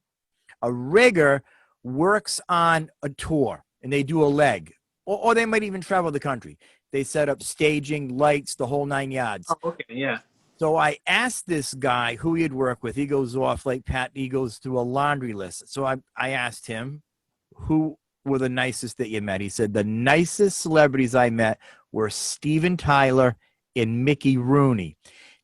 A rigger works on a tour, and they do a leg, or they might even travel the country. They set up staging, lights, the whole 9 yards. Oh, okay, yeah. So I asked this guy who he'd work with. He goes off like Pat. He goes through a laundry list. So I asked him, who were the nicest that you met? He said, the nicest celebrities I met were Steven Tyler and Mickey Rooney.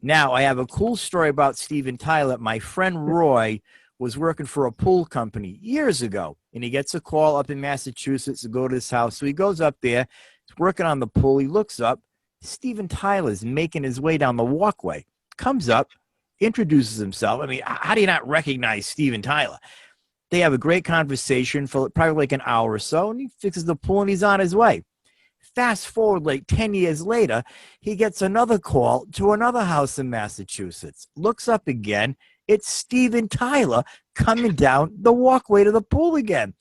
Now, I have a cool story about Steven Tyler. My friend Roy was working for a pool company years ago, and he gets a call up in Massachusetts to go to his house. So he goes up there, he's working on the pool. He looks up. Steven Tyler's making his way down the walkway, comes up, introduces himself. I mean, how do you not recognize Steven Tyler? They have a great conversation for probably like an hour or so, and he fixes the pool, and he's on his way. Fast forward like 10 years later, he gets another call to another house in Massachusetts. Looks up again. It's Steven Tyler coming down the walkway to the pool again.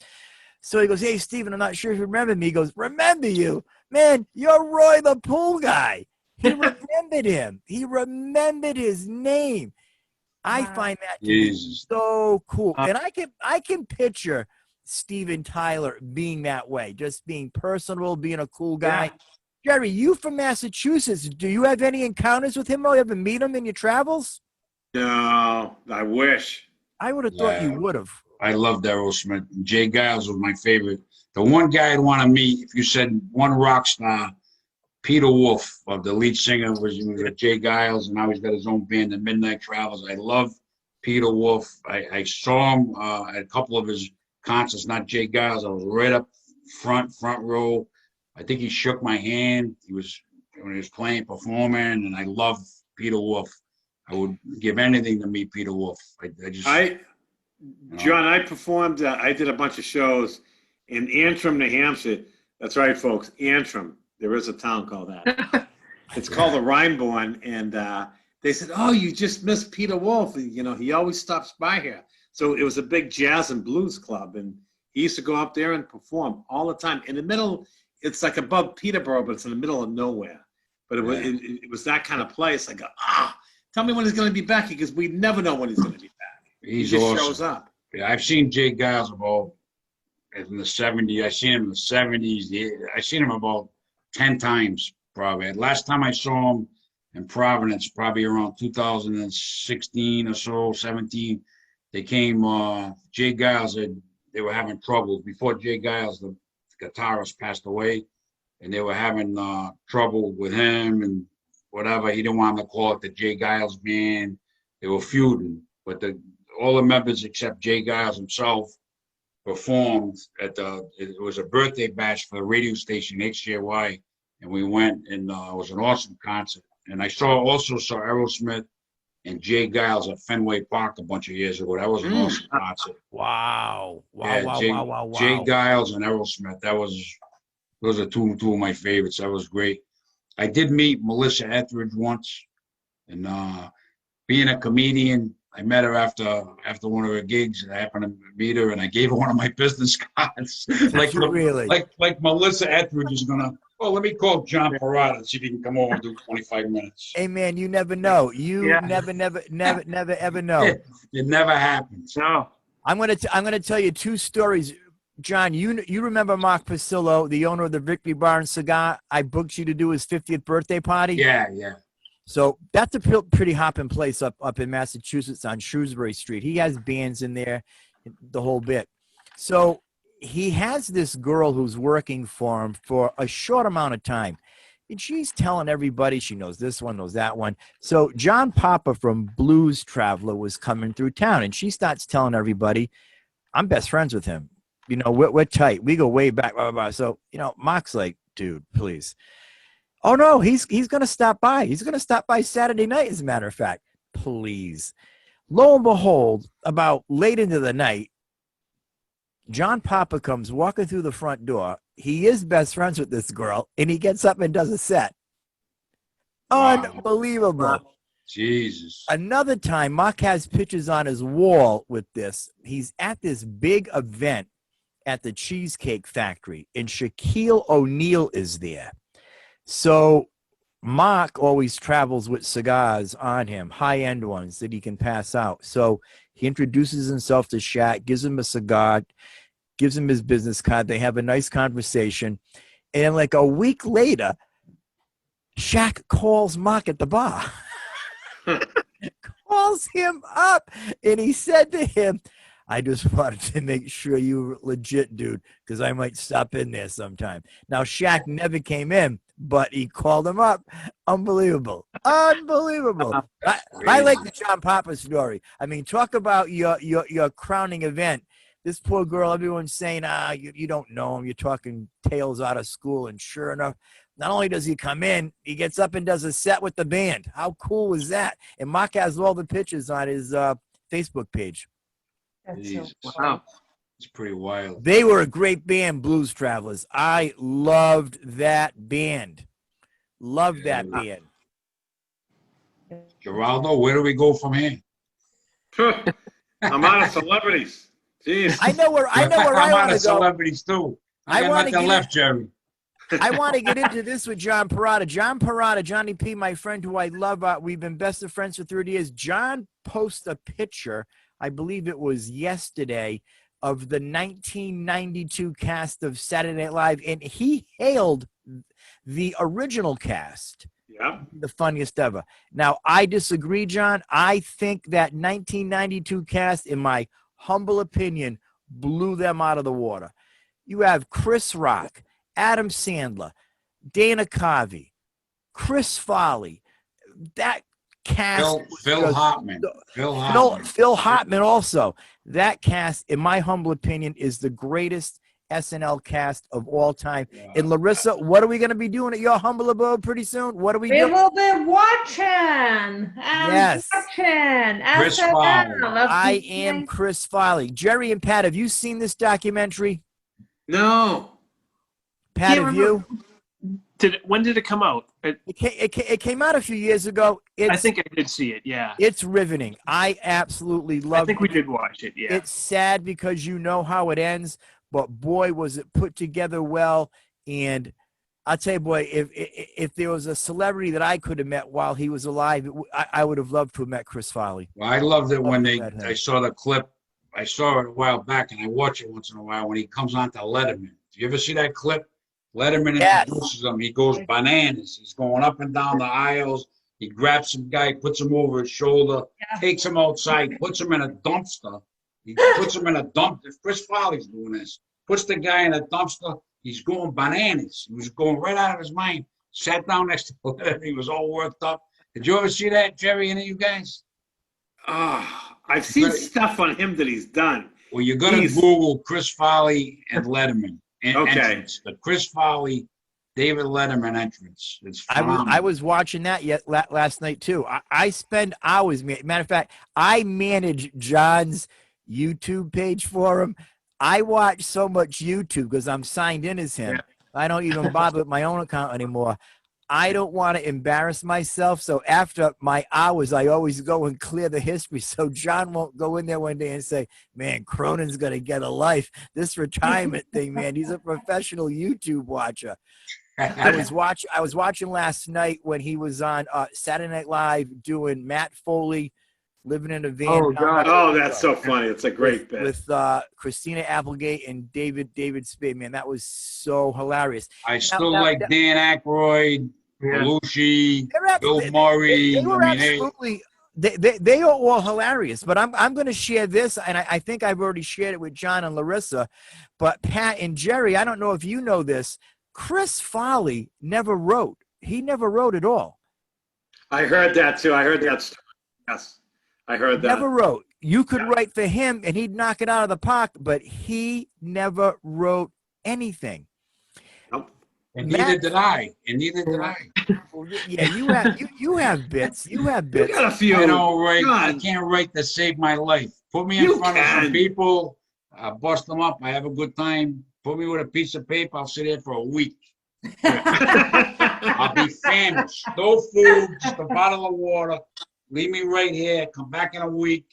So he goes, hey, Steven, I'm not sure if you remember me. He goes, remember you? Man, you're Roy the pool guy. He remembered him. He remembered his name. I find that to be so cool. And I can picture Steven Tyler being that way, just being personable, being a cool guy. Yeah. Jerry, you from Massachusetts. Do you have any encounters with him? Or you ever meet him in your travels? No, I wish. I would have thought you would have. I loved Aerosmith. Jay Giles was my favorite. The one guy I'd want to meet, if you said one rock star, Peter Wolf, the lead singer, was with Jay Giles, and now he's got his own band, the Midnight Travelers. I love Peter Wolf. I saw him at a couple of his concerts, not Jay Giles. I was right up front row. I think he shook my hand. When he was playing, performing, and I love Peter Wolf. I would give anything to meet Peter Wolf. John, I performed, I did a bunch of shows in Antrim, New Hampshire. That's right, folks, Antrim. There is a town called that. It's called the Rhineborn, and they said, oh, you just missed Peter Wolf. He always stops by here. So it was a big jazz and blues club, and he used to go up there and perform all the time. In the middle it's like above Peterborough, but it's in the middle of nowhere. But it was that kind of place. Like, tell me when he's going to be back, because we never know when he's going to be back. He just awesome. shows up. Yeah, I've seen Jay Giles about in the 70s. I seen him in the 70s. I seen him about 10 times probably. Last time I saw him in Providence, probably around 2016 or so, 17. They came. Jay Giles they were having trouble before Jay Giles, the guitarist, passed away, and they were having trouble with him and whatever. He didn't want to call it the Jay Giles Band. They were feuding, but all the members except Jay Giles himself performed it was a birthday bash for the radio station HJY, and we went, and it was an awesome concert. And I also saw Aerosmith and Jay Giles at Fenway Park a bunch of years ago. That was an awesome concert. Wow. Jay Giles and Aerosmith. Those are two of my favorites. That was great. I did meet Melissa Etheridge once, and being a comedian, I met her after one of her gigs, and I happened to meet her, and I gave her one of my business cards. like Melissa Etheridge is gonna. Well, let me call John Perrotta and see if he can come over and do 25 minutes. Hey man, you never know. Never ever know. It never happens. No. I'm gonna tell you two stories. John, you remember Mark Pasillo, the owner of the Victory Bar and Cigar? I booked you to do his 50th birthday party. Yeah. So that's a pretty hopping place up in Massachusetts on Shrewsbury Street. He has bands in there, the whole bit. So he has this girl who's working for him for a short amount of time. And she's telling everybody she knows this one, knows that one. So John Papa from Blues Traveler was coming through town, and she starts telling everybody, I'm best friends with him. You know, we're tight. We go way back. Blah, blah, blah. So, Mark's like, dude, please. Oh, no, he's going to stop by. He's going to stop by Saturday night, as a matter of fact. Please. Lo and behold, about late into the night, John Papa comes walking through the front door. He is best friends with this girl, and he gets up and does a set. Wow. Unbelievable. Jesus. Another time, Mark has pictures on his wall with this. He's at this big event at the Cheesecake Factory, and Shaquille O'Neal is there. So Mark always travels with cigars on him, high-end ones that he can pass out. So he introduces himself to Shaq, gives him a cigar, gives him his business card. They have a nice conversation. And like a week later, Shaq calls Mark at the bar. Calls him up, and he said to him, I just wanted to make sure you were legit, dude, because I might stop in there sometime. Now, Shaq never came in, but he called him up. Unbelievable. Unbelievable. I like the John Papa story. I mean, talk about your crowning event. This poor girl, everyone's saying, you don't know him. You're talking tales out of school. And sure enough, not only does he come in, he gets up and does a set with the band. How cool was that? And Mark has all the pictures on his Facebook page. That's so Wow. It's pretty wild. They were a great band, Blues Travelers. I loved that band. Loved that band. Geraldo, where do we go from here? I'm out of celebrities. Jeez. I know where I'm I out want of to go. celebrities too. I got wanna nothing get left, Jerry. I want to get into this with John Perrotta. John Perrotta, Johnny P., my friend who I love. We've been best of friends for 30 years. John posts a picture, I believe it was yesterday, of the 1992 cast of Saturday Night Live, and he hailed the original cast. Yeah. The funniest ever. Now, I disagree, John. I think that 1992 cast, in my humble opinion, blew them out of the water. You have Chris Rock, Adam Sandler, Dana Carvey, Chris Farley. That cast. Phil Hartman. Phil Hartman also. That cast, in my humble opinion, is the greatest SNL cast of all time. Yeah. And Larisa, what are we going to be doing at your humble abode pretty soon? What are we We doing? will be watching. Yes. Watching. Chris SNL. Farley. I am Chris Farley. Jerry and Pat, have you seen this documentary? No. Pat, Can't have you? When did it come out? It came out a few years ago. I think I did see it. Yeah. It's riveting. I absolutely love it. I think we did watch it. Yeah. It's sad because you know how it ends, but boy, was it put together well. And I'll tell you, boy, if there was a celebrity that I could have met while he was alive, I would have loved to have met Chris Farley. Well, I loved it when Met him. I saw the clip. I saw it a while back, and I watch it once in a while when he comes on to Letterman. Do you ever see that clip? Letterman Yes. introduces him. He goes bananas. He's going up and down the aisles. He grabs some guy, puts him over his shoulder, takes him outside, puts him in a dumpster. He puts him in a dump. If Chris Farley's doing this, puts the guy in a dumpster, he's going bananas. He was going right out of his mind. Sat down next to Letterman. He was all worked up. Did you ever see that, Jerry? Any of you guys? I've seen stuff on him that he's done. Well, you're going to Google Chris Farley and Letterman. Okay. Entrance. The Chris Farley, David Letterman entrance. It's phenomenal. I was watching that last night too. I spend hours. Matter of fact, I manage John's YouTube page for him. I watch so much YouTube because I'm signed in as him. Yeah. I don't even bother with my own account anymore. I don't want to embarrass myself. So after my hours, I always go and clear the history. So John won't go in there one day and say, man, Cronin's going to get a life. This retirement thing, man, he's a professional YouTube watcher. I was watching last night when he was on Saturday Night Live doing Matt Foley, living in a van. Oh, God. Oh, that's so funny. It's a great bit. With Christina Applegate and David Spade, man. That was so hilarious. I still like Dan Aykroyd, Belushi, Bill Murray. They were absolutely they are all hilarious. But I'm going to share this, and I think I've already shared it with John and Larissa. But Pat and Jerry, I don't know if you know this. Chris Farley never wrote. He never wrote at all. I heard that too. I heard that story. Yes, I heard that. Never wrote. You could write for him, and he'd knock it out of the park. But he never wrote anything. Nope. And neither did I. Yeah, you have bits. You have bits. You got a few. I don't write. I can't write to save my life. Put me in front of some people. I bust them up. I have a good time. Put me with a piece of paper. I'll sit there for a week. I'll be famished. No food, just a bottle of water. Leave me right here. Come back in a week.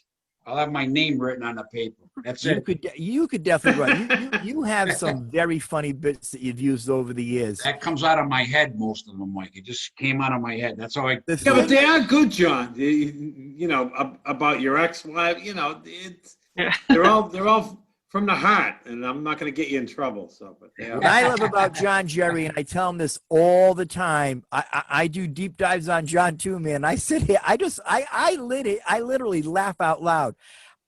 I'll have my name written on the paper. That's it. You could definitely write. You have some very funny bits that you've used over the years. That comes out of my head, most of them, Mike. It just came out of my head. That's how I. Yeah, but they are good, John. You know, about your ex-wife. You know, they're all from the heart, and I'm not going to get you in trouble. So, but what I love about John, Jerry, and I tell him this all the time. I do deep dives on John too, man. I sit here. I literally laugh out loud.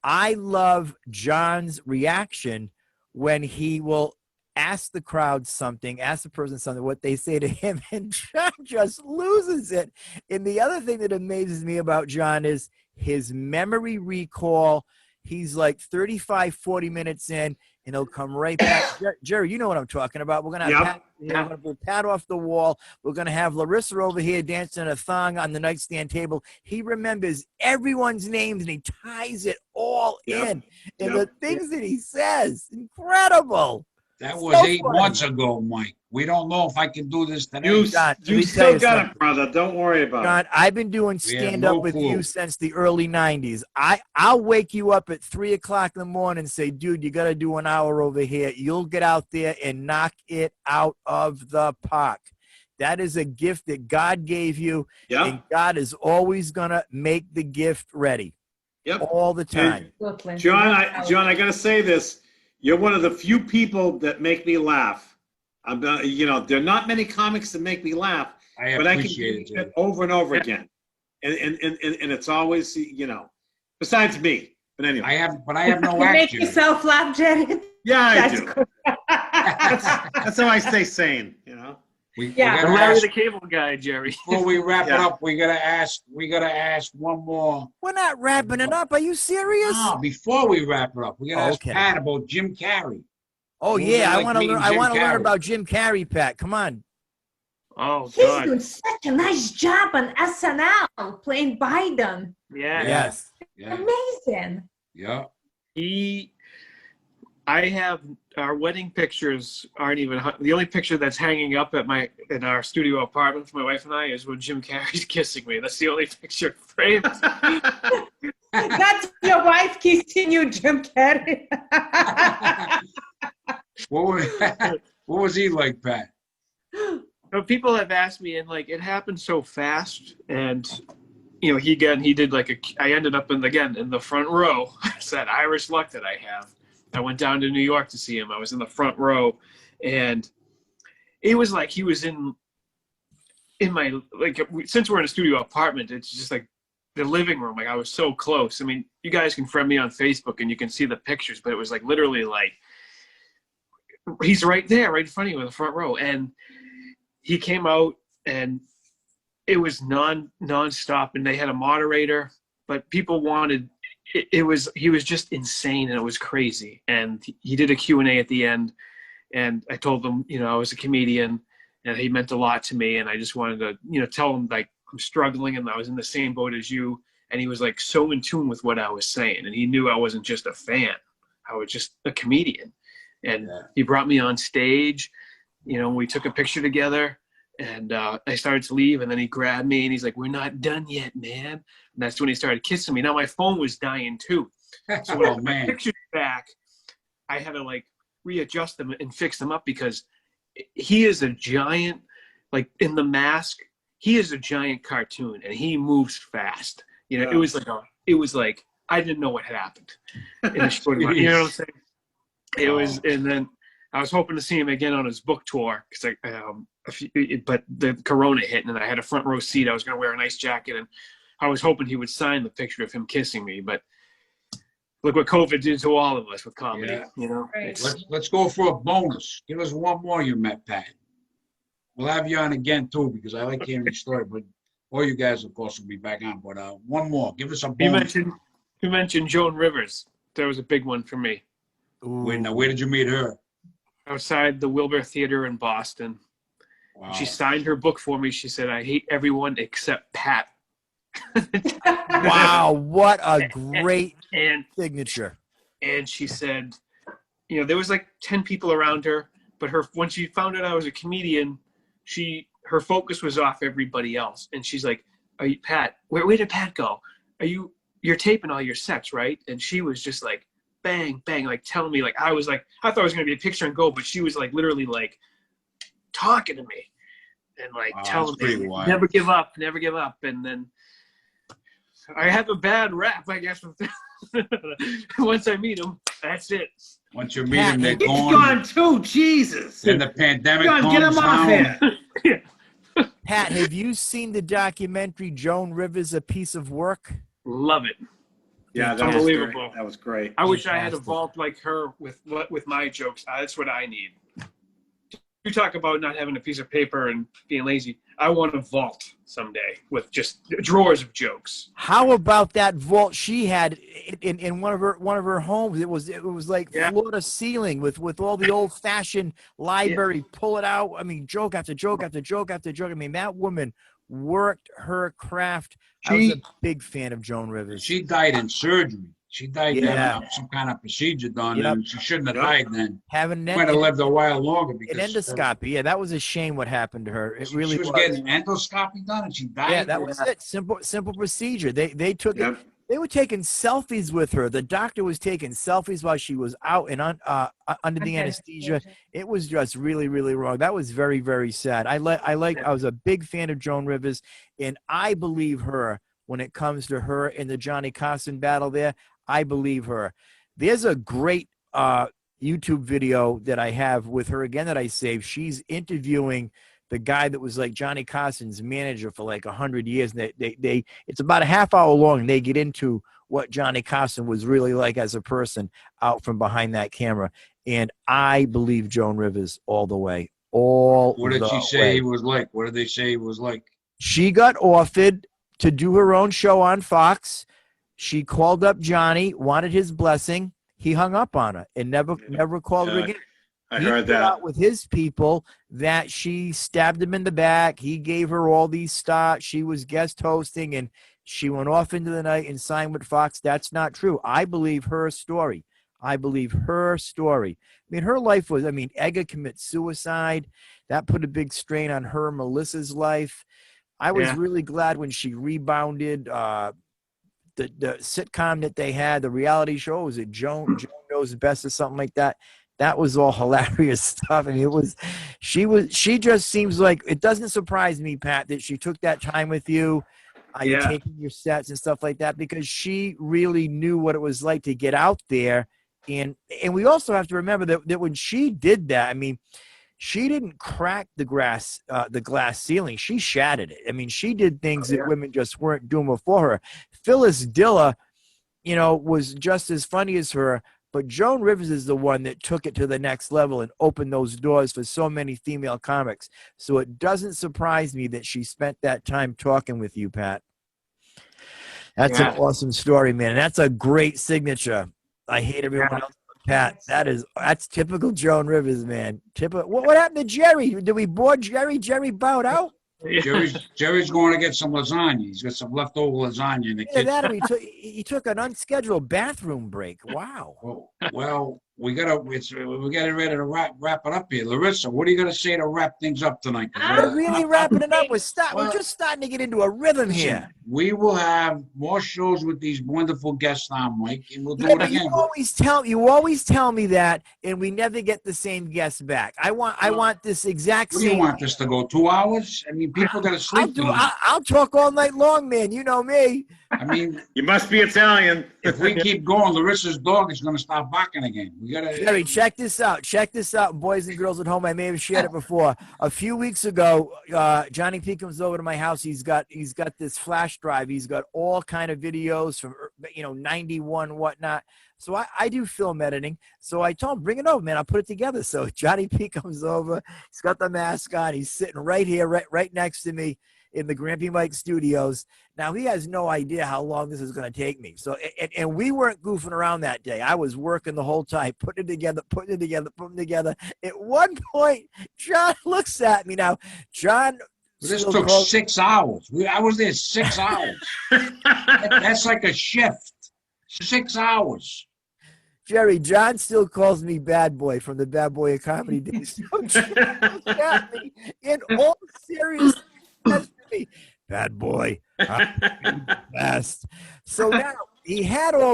I love John's reaction when he will ask the crowd something, ask the person something, what they say to him, and John just loses it. And the other thing that amazes me about John is his memory recall. He's like 35, 40 minutes in, and he'll come right back. Jerry, you know what I'm talking about. We're going to have we're going to pull Pat off the wall. We're going to have Larissa over here dancing a thong on the nightstand table. He remembers everyone's names, and he ties it all in. And the things that he says, incredible. That was 8 months ago, Mike. We don't know if I can do this today. You still got it, brother. Don't worry about it. John, I've been doing stand-up with you since the early 90s. I'll wake you up at 3 o'clock in the morning and say, dude, you got to do an hour over here. You'll get out there and knock it out of the park. That is a gift that God gave you, and God is always going to make the gift ready all the time. John, I got to say this. You're one of the few people that make me laugh. There are not many comics that make me laugh, but I can do it over and over again. And it's always, besides me. But anyway. I have no You action. make yourself laugh, Jared? Yeah, I do. That's how I stay sane, We Larry the Cable Guy, Jerry. Before we wrap it up, we gotta ask one more. We're not wrapping it up. Are you serious? No, before we wrap it up, we gotta ask Pat about Jim Carrey. Oh yeah, I want to learn. I want to learn about Jim Carrey, Pat. Come on. Oh He's God. doing such a nice job on SNL playing Biden. Yeah. Yes. Yeah. Amazing. Yeah. I have our wedding pictures aren't even the only picture that's hanging up in our studio apartment for my wife and I is when Jim Carrey's kissing me. That's the only picture framed. That's your wife kissing you, Jim Carrey. What was he like, Pat? But people have asked me, and like it happened so fast, and you know, he did like I ended up in the front row. It's that Irish luck that I have. I went down to New York to see him. I was in the front row, and it was like he was in my, like, since we're in a studio apartment, it's just like the living room. Like I was so close. I mean, you guys can friend me on Facebook and you can see the pictures, but it was like literally like he's right there, right in front of you in the front row. And he came out and it was non-stop, and they had a moderator, but people wanted, he was just insane, and it was crazy. And he did a Q&A at the end, and I told him, you know, I was a comedian and he meant a lot to me. And I just wanted to, you know, tell him like I'm struggling and I was in the same boat as you. And he was like so in tune with what I was saying. And he knew I wasn't just a fan. I was just a comedian. And he brought me on stage, you know, we took a picture together, and I started to leave, and then he grabbed me and he's like, "We're not done yet, man." And that's when he started kissing me. Now my phone was dying too. So when I got my pictures back, I had to like readjust them and fix them up, because he is a giant, like in The Mask, he is a giant cartoon and he moves fast. You know, it was like I didn't know what had happened in a short amount. You know what I'm saying? It was, and then I was hoping to see him again on his book tour, because but the Corona hit, and I had a front row seat. I was going to wear a nice jacket, and I was hoping he would sign the picture of him kissing me. But look what COVID did to all of us with comedy. Yeah. You know, Right. Let's go for a bonus. Give us one more you met, Pat. We'll have you on again too, because I like hearing your story. But all you guys, of course, will be back on. But one more. Give us a bonus. You mentioned Joan Rivers. That was a big one for me. Where did you meet her? Outside the Wilbur Theater in Boston. Wow. She signed her book for me. She said, "I hate everyone except Pat." Wow, what a great signature. And she said, you know, there was like 10 people around her, but when she found out I was a comedian, her focus was off everybody else. And she's like, "Are you Pat? Where did Pat go? You're taping all your sets, right?" And she was just like, bang, bang, like telling me, like, I thought it was going to be a picture and go, but she was like literally like talking to me and like telling me, never give up. And then I have a bad rap, I guess. Once I meet him, that's it. Once you meet him, they're He's gone. gone too, Jesus. And the pandemic Get comes him off down. here. Pat, have you seen the documentary Joan Rivers, A Piece of Work? Love it. Yeah, It's that was unbelievable. great. That was great. I wish I had a Fantastic. vault like her with my jokes. That's what I need. You talk about not having a piece of paper and being lazy. I want a vault someday with just drawers of jokes. How about that vault she had in one of her homes? It was like floor to ceiling with all the old fashioned library. Pull it out. I mean, joke after joke after joke after joke. I mean, that woman worked her craft. I was a big fan of Joan Rivers. She died in surgery. She died having some kind of procedure done, and she shouldn't have died then. Having Might have lived a while longer an because endoscopy. Yeah, that was a shame what happened to her. It really she was getting an endoscopy done, and she died. Yeah, that was it. Simple procedure. They took it. They were taking selfies with her. The doctor was taking selfies while she was out and under the anesthesia. It was just really, really wrong. That was very, very sad. I was a big fan of Joan Rivers, and I believe her when it comes to her in the Johnny Carson battle there. I believe her. There's a great YouTube video that I have with her again that I saved. She's interviewing the guy that was like Johnny Carson's manager for like 100 years. And it's about a half hour long. And they get into what Johnny Carson was really like as a person out from behind that camera. And I believe Joan Rivers all the way. What did she say he was like? What did they say he was like? She got offered to do her own show on Fox. She called up Johnny, wanted his blessing. He hung up on her and never called her again. I heard that. Out with his people that she stabbed him in the back. He gave her all these starts. She was guest hosting, and she went off into the night and signed with Fox. That's not true. I believe her story. I mean, her life was, Edgar commits suicide. That put a big strain on her, Melissa's life. I was really glad when she rebounded. The sitcom that they had, the reality show, was it Joan Knows Best or something like that? That was all hilarious stuff. I mean, she just seems like, it doesn't surprise me, Pat, that she took that time with you. You're Yeah. taking your sets and stuff like that, because she really knew what it was like to get out there. And we also have to remember that when she did that, I mean, she didn't crack the glass ceiling. She shattered it. I mean, she did things that women just weren't doing before her. Phyllis Diller, you know, was just as funny as her, but Joan Rivers is the one that took it to the next level and opened those doors for so many female comics. So it doesn't surprise me that she spent that time talking with you, Pat. That's an awesome story, man. And that's a great signature. I hate everyone else but Pat. That's typical Joan Rivers, man. Typical. What happened to Jerry? Did we bore Jerry? Jerry bowed out? Jerry's going to get some lasagna. He's got some leftover lasagna in the kitchen. He took an unscheduled bathroom break. Wow. Well, we getting ready to wrap it up here. Larisa, what are you gonna say to wrap things up tonight? We're really wrapping it up. We're just starting to get into a rhythm here. We will have more shows with these wonderful guests on, Mike, and we'll do Yeah, it but again. you always tell me that, and we never get the same guests back. I want this exact What do you same. want this to go 2 hours? I mean, people gotta sleep tonight. I'll talk all night long, man. You know me. I mean, You must be Italian. if we keep going, Larissa's dog is gonna start barking again. We gotta. Jerry, check this out. Check this out, boys and girls at home. I may have shared it before. A few weeks ago, Johnny P comes over to my house. He's got this flash drive. He's got all kind of videos from 91, whatnot. So I do film editing. So I told him, bring it over, man. I'll put it together. So Johnny P comes over. He's got the mask on. He's sitting right here, right next to me in the Grampy Mike studios. Now, he has no idea how long this is going to take me. So, and we weren't goofing around that day. I was working the whole time, putting it together. At one point, John looks at me. Now, John... This took 6 hours. I was there 6 hours. That's like a shift. 6 hours. Jerry, John still calls me Bad Boy from the Bad Boy of Comedy days. So John looks at me in all seriousness. Bad Boy, I'm the best. So now he had all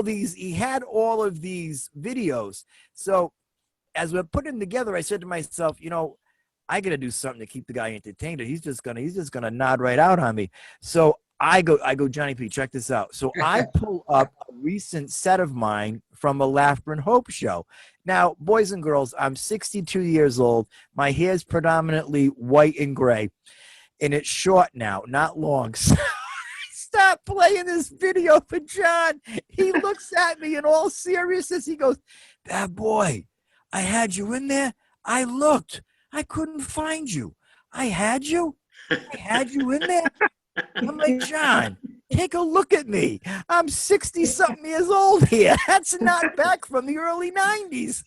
of these videos. So as we're putting them together, I said to myself, I got to do something to keep the guy entertained. He's just gonna nod right out on me. So I go, Johnny P, check this out. So I pull up a recent set of mine from a Laughter and Hope show. Now, boys and girls, I'm 62 years old. My hair's predominantly white and gray, and it's short now, not long. So stop playing this video for John. He looks at me in all seriousness. He goes, Bad Boy, I had you in there. I looked. I couldn't find you. I had you in there. I'm like, John, take a look at me. I'm 60-something years old here. That's not back from the early 90s.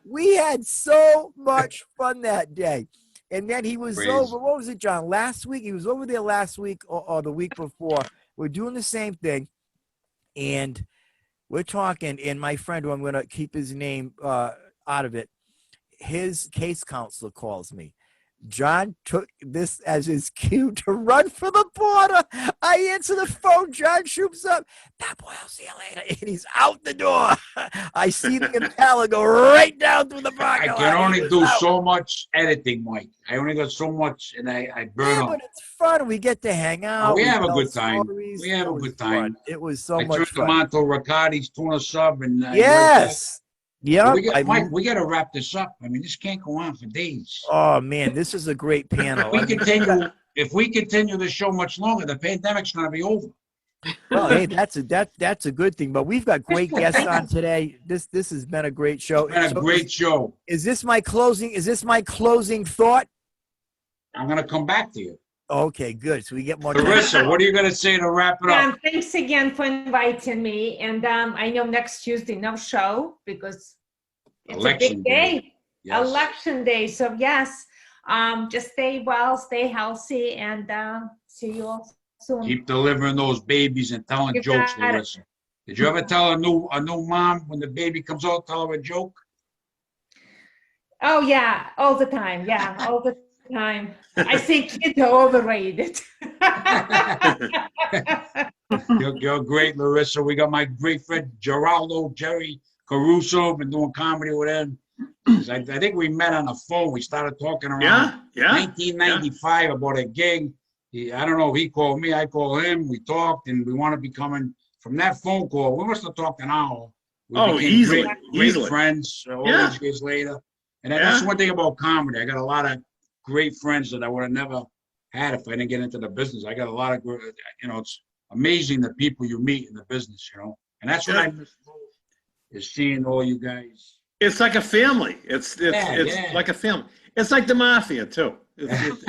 We had so much fun that day. And then he was over, what was it, John? Last week? He was over there last week or the week before. We're doing the same thing. And we're talking, and my friend, who I'm going to keep his name out of it, his case counselor calls me. John took this as his cue to run for the border. I answer the phone. John shoots up. Bad Boy, I'll see you later. And he's out the door. I see the impala go right down through the parking lot. I can only do so much editing, Mike. I only got so much, and I burn up. But it's fun. We get to hang out. We have a good time. We have a good time. It was so much I fun. turned Monto Riccardi's tuna sub, and yes. Yeah, Mike, we got to wrap this up. I mean, this can't go on for days. Oh man, this is a great panel. If we continue the show much longer, the pandemic's going to be over. Well, hey, that's a good thing. But we've got great guests on today. This has been a great show. It's been a great show. Is this my closing thought? I'm going to come back to you. Okay, good. So we get more. Larisa, what are you going to say to wrap it up? Thanks again for inviting me. And I know next Tuesday no show because it's Election a big day. Yes. Election day. So yes, just stay well, stay healthy, and see you all soon. Keep delivering those babies and telling jokes, Larisa. Did you ever tell a new mom when the baby comes out, tell her a joke? Oh yeah, all the time. Yeah, all the time. I think kids are overrated. You're great, Larisa. We got my great friend Jerry Caruso, been doing comedy with him. I think we met on the phone. We started talking around Yeah. 1995 about a gig. I don't know. He called me. I called him. We talked, and we want to be coming from that phone call. We must have talked an hour. We became easily. great friends all Yeah. these years later. And that's Yeah. one thing about comedy. I got a lot of great friends that I would have never had if I didn't get into the business. I got a lot of, it's amazing the people you meet in the business, And that's what I miss most, is seeing all you guys. It's like a family. It's like a family. It's like the mafia too. It's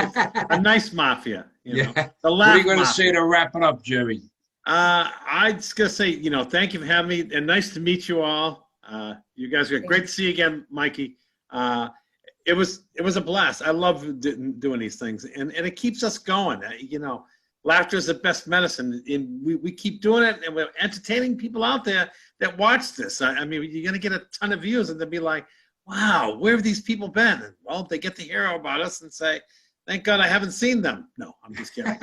a nice mafia. The What are you going to mafia. say to wrap it up, Jerry? I just gonna say, thank you for having me, and nice to meet you all. You guys are great to see you again, Mikey. It was a blast. I love doing these things, and it keeps us going. Laughter is the best medicine, and we keep doing it, and we're entertaining people out there that watch this. I mean, you're gonna get a ton of views, and they'll be like, "Wow, where have these people been?" And, well, they get to hear about us and say, "Thank God I haven't seen them." No, I'm just kidding.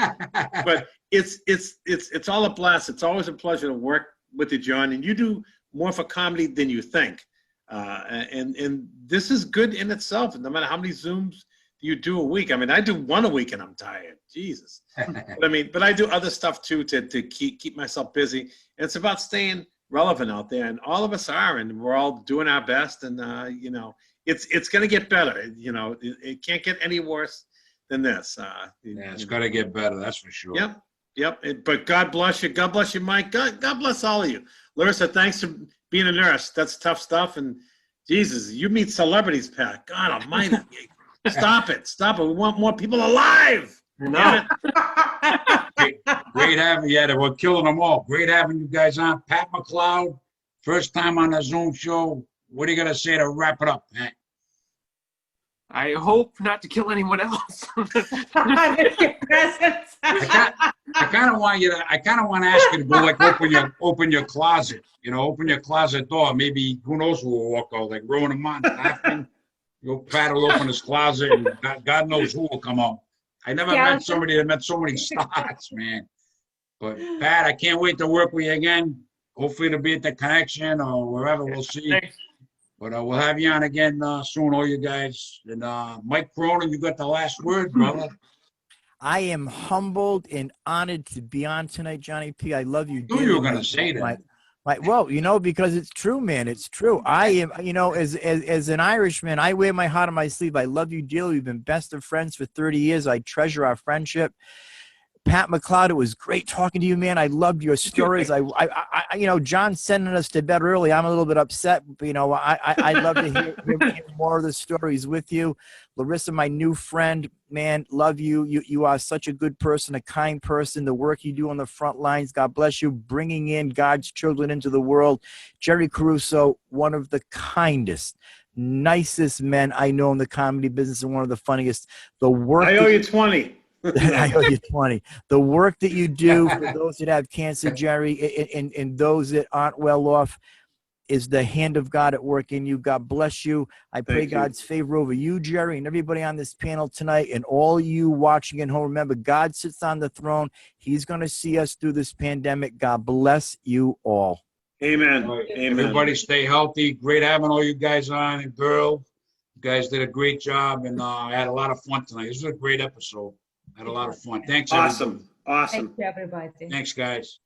But it's all a blast. It's always a pleasure to work with you, John, and you do more for comedy than you think. And this is good in itself. No matter how many Zooms you do a week. I mean, I do one a week and I'm tired. Jesus. But I do other stuff too to keep myself busy. And it's about staying relevant out there. And all of us are, and we're all doing our best. And it's going to get better. It can't get any worse than this. It's got to get better. That's for sure. Yep. But God bless you. God bless you, Mike. God bless all of you. Larisa, thanks for being a nurse. That's tough stuff. And Jesus, you meet celebrities, Pat. God almighty. Stop it. We want more people alive. No. Great having you. We're killing them all. Great having you guys on. Pat McLoud, first time on the Zoom show. What are you going to say to wrap it up, Pat? I hope not to kill anyone else. I kind of want to ask you to go like open your closet, open your closet door. Maybe who knows who will walk out, like Rowan and Mont. Pat will open his closet, and God knows who will come out. I never met somebody that met so many stars, man. But Pat, I can't wait to work with you again. Hopefully to be at the Connection or wherever. We'll see. Thanks. But we'll have you on again soon, all you guys. And Mike Cronin, you got the last word, brother. I am humbled and honored to be on tonight, Johnny P. I love you. I knew you were going to say that. Well, because it's true, man. It's true. I am, as an Irishman, I wear my heart on my sleeve. I love you dearly. We've been best of friends for 30 years. I treasure our friendship. Pat McLeod, it was great talking to you, man. I loved your stories. I John sending us to bed early. I'm a little bit upset, but I love to hear more of the stories with you. Larisa, my new friend, man, love you. You are such a good person, a kind person. The work you do on the front lines, God bless you, bringing in God's children into the world. Jerry Caruso, one of the kindest, nicest men I know in the comedy business, and one of the funniest. The work I owe you 20. I owe you 20. The work that you do for those that have cancer, Jerry, and those that aren't well off, is the hand of God at work in you. God bless you. I pray God's favor over you, Jerry, and everybody on this panel tonight, and all you watching at home. Remember, God sits on the throne. He's going to see us through this pandemic. God bless you all. Amen. Right. Amen. Everybody stay healthy. Great having all you guys on, and girl, you guys did a great job, and I had a lot of fun tonight. This was a great episode. Had a lot of fun. Thanks, everybody. Awesome. Thank you, everybody. Thanks, guys.